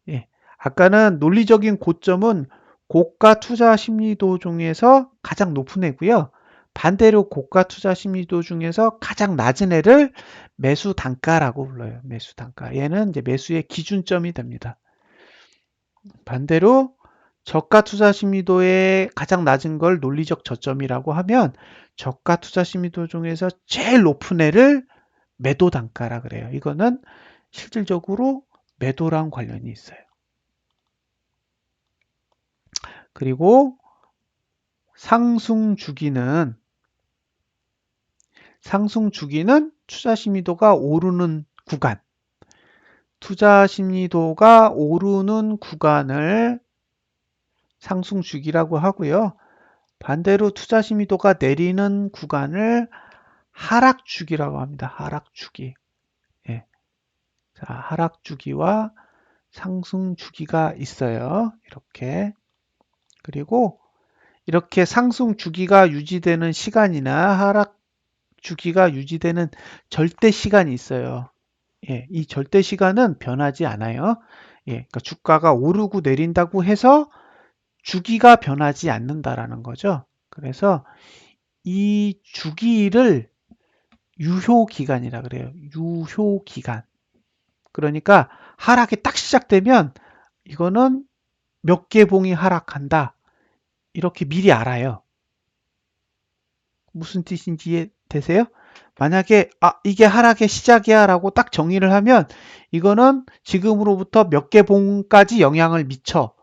예. 아까는 논리적인 고점은 고가 투자 심리도 중에서 가장 높은 애고요. 반대로 고가 투자 심리도 중에서 가장 낮은 애를 매수 단가라고 불러요. 매수 단가. 얘는 이제 매수의 기준점이 됩니다. 반대로 저가 투자 심리도의 가장 낮은 걸 논리적 저점이라고 하면 저가 투자 심리도 중에서 제일 높은 애를 매도 단가라 그래요. 이거는 실질적으로 매도랑 관련이 있어요. 그리고 상승 주기는 투자 심리도가 오르는 구간, 투자 심리도가 오르는 구간을 상승 주기라고 하고요. 반대로 투자 심리도가 내리는 구간을 하락 주기라고 합니다. 하락 주기. 예. 자, 하락 주기와 상승 주기가 있어요. 이렇게. 그리고 이렇게 상승 주기가 유지되는 시간이나 하락 주기가 유지되는 절대 시간이 있어요. 예, 이 절대 시간은 변하지 않아요. 예, 그러니까 주가가 오르고 내린다고 해서 주기가 변하지 않는다라는 거죠. 그래서 이 주기를 유효기간이라 그래요. 유효기간. 그러니까 하락이 딱 시작되면 이거는 몇 개 봉이 하락한다. 이렇게 미리 알아요. 무슨 뜻인지 이해되세요? 만약에 이게 하락의 시작이야 라고 딱 정의를 하면 이거는 지금으로부터 몇 개 봉까지 영향을 미쳐.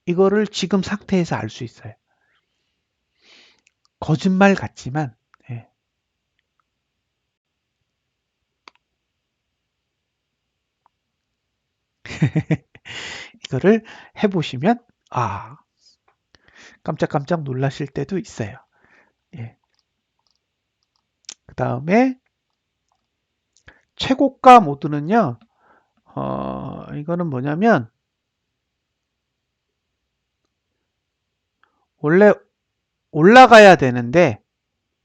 이거를 지금 상태에서 알 수 있어요. 거짓말 같지만 예. 이거를 해보시면 깜짝깜짝 놀라실 때도 있어요. 예. 그 다음에 최고가 모드는요. 이거는 뭐냐면 원래 올라가야 되는데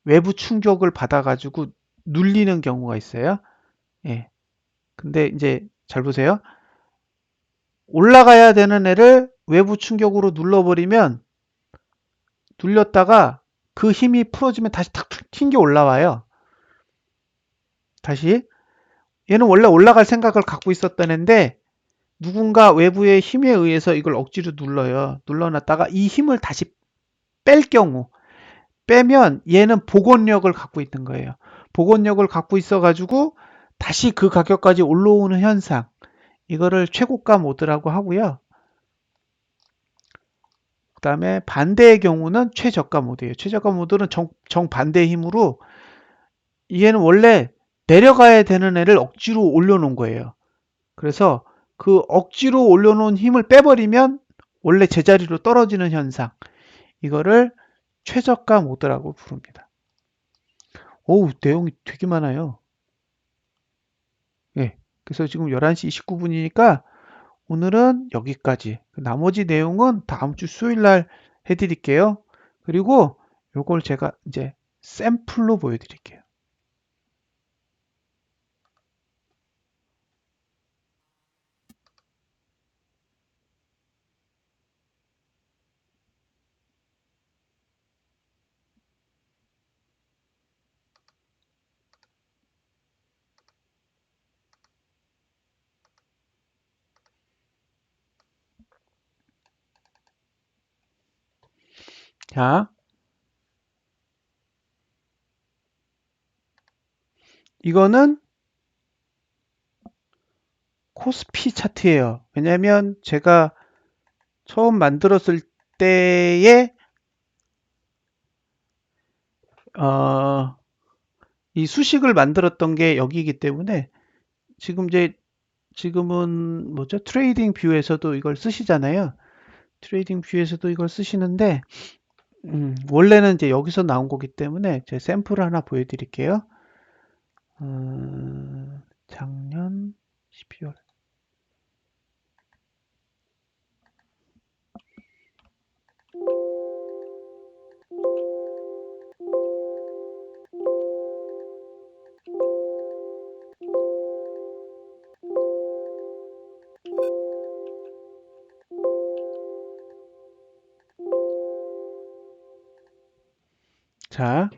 외부 충격을 받아가지고 눌리는 경우가 있어요. 예. 근데 이제 잘 보세요. 올라가야 되는 애를 외부 충격으로 눌러버리면 눌렸다가 그 힘이 풀어지면 다시 탁 튕겨 올라와요. 다시. 얘는 원래 올라갈 생각을 갖고 있었던 애인데 누군가 외부의 힘에 의해서 이걸 억지로 눌러요. 눌러놨다가 이 힘을 다시 뺄 경우 빼면 얘는 복원력을 갖고 있는 거예요. 복원력을 갖고 있어가지고 다시 그 가격까지 올라오는 현상. 이거를 최고가 모드라고 하고요. 그 다음에 반대의 경우는 최저가 모드예요. 최저가 모드는 정반대의 힘으로 얘는 원래 내려가야 되는 애를 억지로 올려놓은 거예요. 그래서 그 억지로 올려놓은 힘을 빼버리면 원래 제자리로 떨어지는 현상. 이거를 최저가 모드라고 부릅니다. 오우, 내용이 되게 많아요. 예. 그래서 지금 11시 29분이니까 오늘은 여기까지. 나머지 내용은 다음 주 수요일 날 해드릴게요. 그리고 요걸 제가 이제 샘플로 보여드릴게요. 자, 이거는 코스피 차트예요. 왜냐면 제가 처음 만들었을 때에 이 수식을 만들었던 게 여기이기 때문에 지금은 뭐죠? 트레이딩 뷰에서도 이걸 쓰시잖아요. 트레이딩 뷰에서도 이걸 쓰시는데 원래는 이제 여기서 나온 거기 때문에 제 샘플 하나 보여드릴게요. 작년 12월. 자,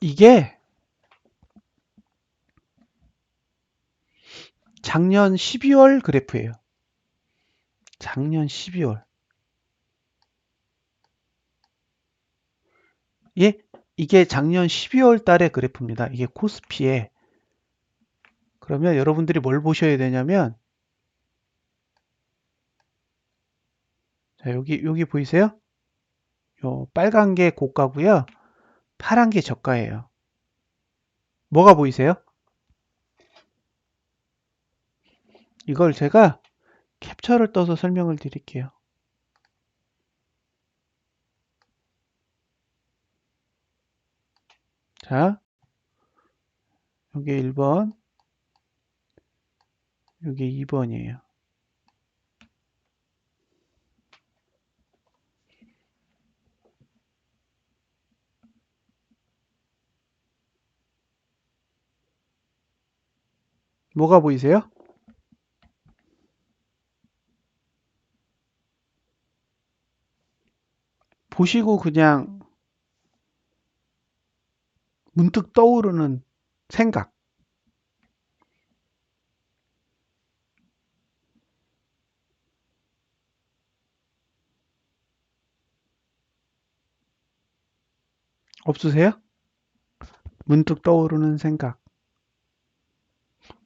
이게 작년 12월 그래프예요. 작년 12월. 예? 이게 작년 12월 달의 그래프입니다. 이게 코스피에. 그러면 여러분들이 뭘 보셔야 되냐면, 자, 여기 보이세요? 요 빨간 게 고가고요. 파란 게 저가예요. 뭐가 보이세요? 이걸 제가 캡처를 떠서 설명을 드릴게요. 자, 여기 1번, 여기 2번이에요. 뭐가 보이세요? 보시고 그냥 문득 떠오르는 생각. 없으세요? 문득 떠오르는 생각.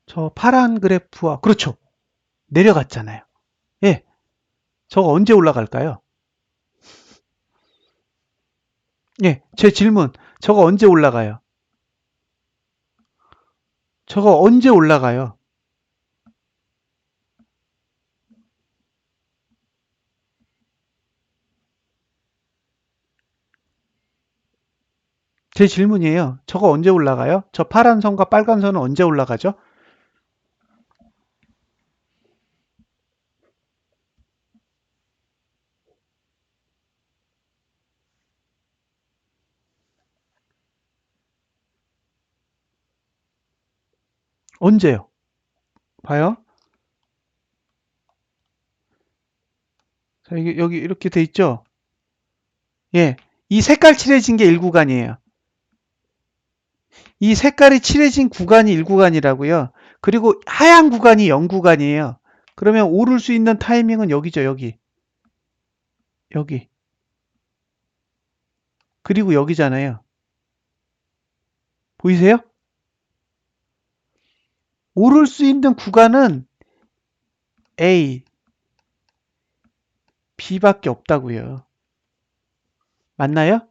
저 파란 그래프와, 그렇죠. 내려갔잖아요. 예. 저거 언제 올라갈까요? 예. 제 질문. 저거 언제 올라가요? 저거 언제 올라가요? 제 질문이에요. 저거 언제 올라가요? 저 파란 선과 빨간 선은 언제 올라가죠? 언제요? 봐요. 자, 여기 이렇게 돼 있죠? 예. 이 색깔 칠해진 게 1구간이에요. 이 색깔이 칠해진 구간이 1구간이라고요. 그리고 하얀 구간이 0구간이에요. 그러면 오를 수 있는 타이밍은 여기죠, 여기. 여기. 그리고 여기잖아요. 보이세요? 오를 수 있는 구간은 A, B밖에 없다고요. 맞나요?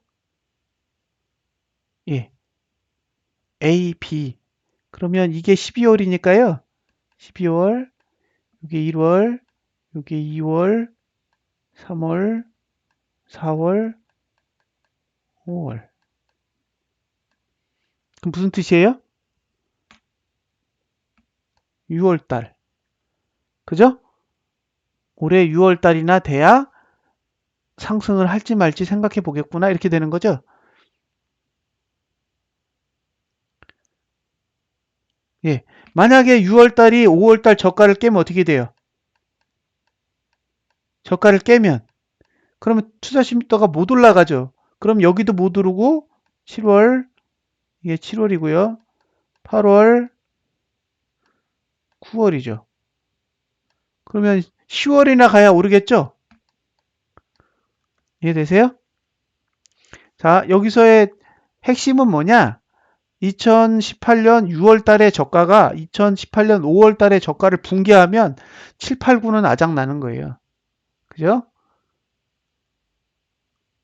예. A, B. 그러면 이게 12월이니까요. 12월, 여기 1월, 여기 2월, 3월, 4월, 5월. 그럼 무슨 뜻이에요? 6월 달. 그죠? 올해 6월 달이나 돼야 상승을 할지 말지 생각해 보겠구나. 이렇게 되는 거죠? 예. 만약에 6월 달이 5월 달 저가를 깨면 어떻게 돼요? 저가를 깨면. 그러면 투자 심도가 못 올라가죠. 그럼 여기도 못 오르고 7월, 이게 7월이고요. 8월, 9월이죠. 그러면 10월이나 가야 오르겠죠? 이해되세요? 자, 여기서의 핵심은 뭐냐? 2018년 6월 달에 저가가 2018년 5월 달에 저가를 붕괴하면 7, 8, 9는 아작나는 거예요. 그죠?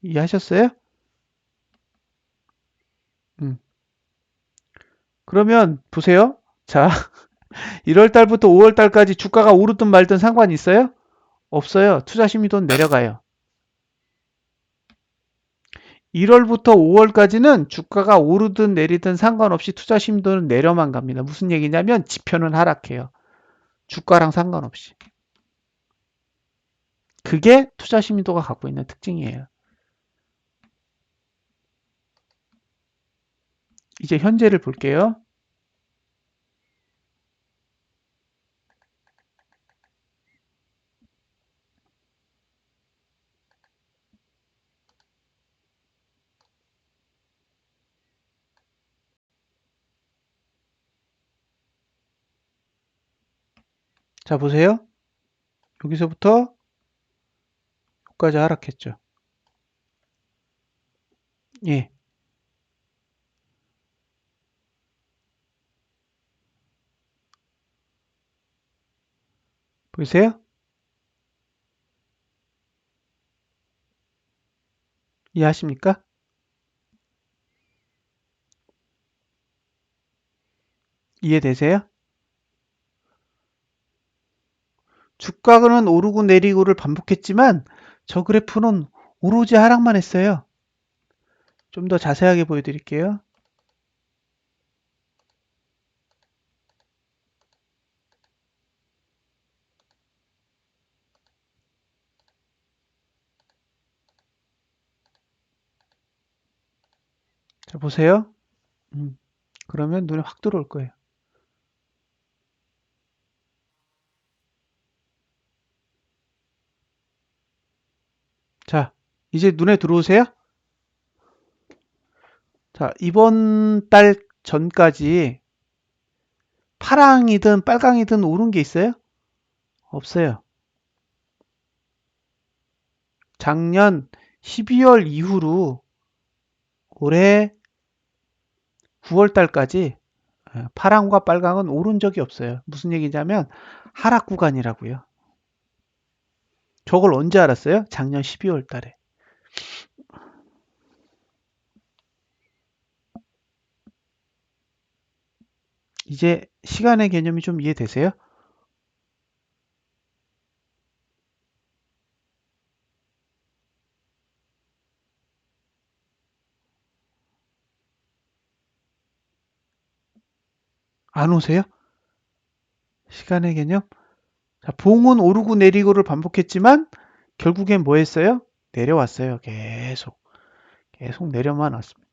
이해하셨어요? 음. 그러면 보세요. 자, 1월 달부터 5월 달까지 주가가 오르든 말든 상관이 있어요? 없어요. 투자 심리도는 내려가요. 1월부터 5월까지는 주가가 오르든 내리든 상관없이 투자 심리도는 내려만 갑니다. 무슨 얘기냐면 지표는 하락해요. 주가랑 상관없이. 그게 투자 심리도가 갖고 있는 특징이에요. 이제 현재를 볼게요. 자, 보세요. 여기서부터 여기까지 하락했죠. 예. 보이세요? 이해하십니까? 이해되세요? 주가는 오르고 내리고를 반복했지만 저 그래프는 오로지 하락만 했어요. 좀 더 자세하게 보여드릴게요. 자, 보세요. 그러면 눈에 확 들어올 거예요. 자, 이제 눈에 들어오세요? 자, 이번 달 전까지 파랑이든 빨강이든 오른 게 있어요? 없어요. 작년 12월 이후로 올해 9월 달까지 파랑과 빨강은 오른 적이 없어요. 무슨 얘기냐면 하락 구간이라고요. 저걸 언제 알았어요? 작년 12월 달에. 이제 시간의 개념이 좀 이해되세요? 안 오세요? 시간의 개념? 자, 봉은 오르고 내리고를 반복했지만 결국엔 뭐 했어요? 내려왔어요. 계속 내려만 왔습니다.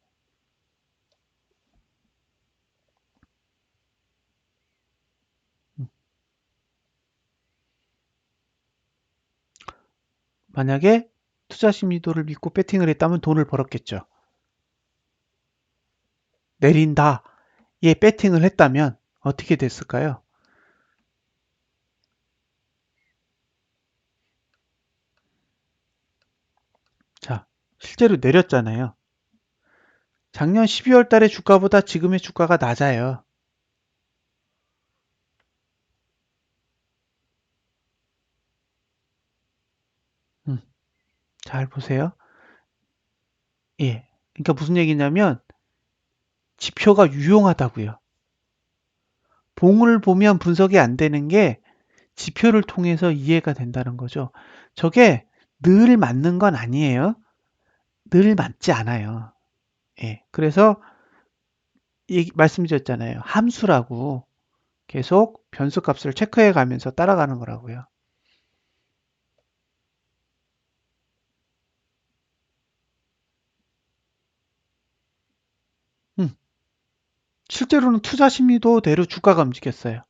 만약에 투자 심리도를 믿고 배팅을 했다면 돈을 벌었겠죠. 내린다. 예, 배팅을 했다면 어떻게 됐을까요? 자, 실제로 내렸잖아요. 작년 12월 달의 주가보다 지금의 주가가 낮아요. 음, 잘 보세요. 예. 그러니까 무슨 얘기냐면 지표가 유용하다고요. 봉을 보면 분석이 안 되는 게 지표를 통해서 이해가 된다는 거죠. 저게 늘 맞는 건 아니에요. 늘 맞지 않아요. 예. 그래서 말씀드렸잖아요. 함수라고 계속 변수 값을 체크해 가면서 따라가는 거라고요. 음, 실제로는 투자 심리도대로 주가가 움직였어요.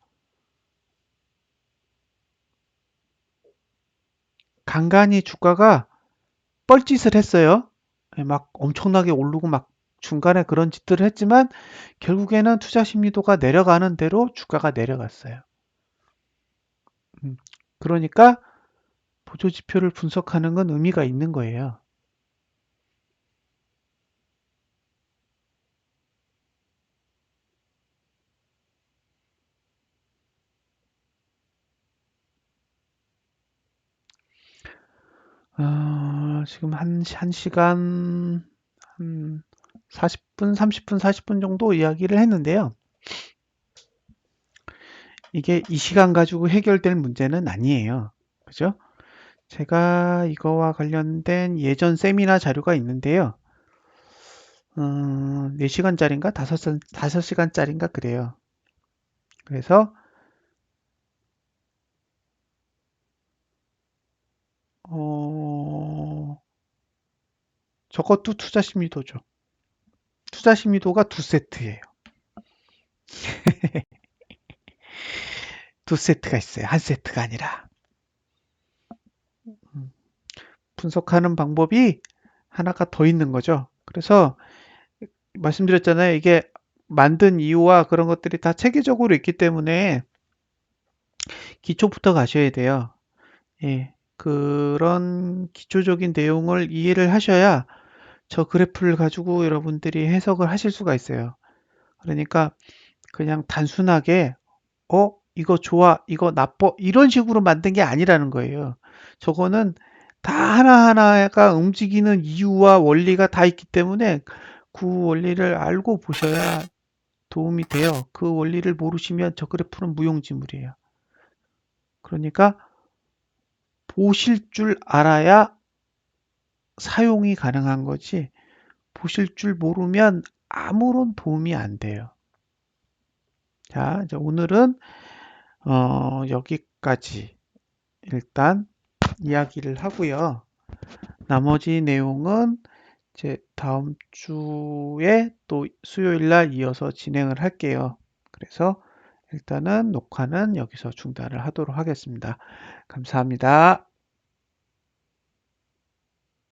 간간히 주가가 뻘짓을 했어요. 예, 막 엄청나게 오르고 막 중간에 그런 짓들을 했지만 결국에는 투자 심리도가 내려가는 대로 주가가 내려갔어요. 음, 그러니까 보조 지표를 분석하는 건 의미가 있는 거예요. 지금 한 시간, 한 40분, 30분, 40분 정도 이야기를 했는데요. 이게 이 시간 가지고 해결될 문제는 아니에요. 그죠? 제가 이거와 관련된 예전 세미나 자료가 있는데요. 4시간짜리인가? 5시간짜리인가? 그래요. 그래서, 어, 저것도 투자 심리도죠. 투자 심리도가 두 세트예요. 두 세트가 있어요. 한 세트가 아니라. 음, 분석하는 방법이 하나가 더 있는 거죠. 그래서 말씀드렸잖아요. 이게 만든 이유와 그런 것들이 다 체계적으로 있기 때문에 기초부터 가셔야 돼요. 예. 그런 기초적인 내용을 이해를 하셔야 저 그래프를 가지고 여러분들이 해석을 하실 수가 있어요. 그러니까 그냥 단순하게, 어? 이거 좋아, 이거 나빠, 이런 식으로 만든 게 아니라는 거예요. 저거는 다 하나하나가 움직이는 이유와 원리가 다 있기 때문에 그 원리를 알고 보셔야 도움이 돼요. 그 원리를 모르시면 저 그래프는 무용지물이에요. 그러니까 보실 줄 알아야 사용이 가능한 거지, 보실 줄 모르면 아무런 도움이 안 돼요. 자, 이제 오늘은 여기까지 일단 이야기를 하고요. 나머지 내용은 이제 다음 주에 또 수요일 날 이어서 진행을 할게요. 그래서 일단은 녹화는 여기서 중단을 하도록 하겠습니다. 감사합니다.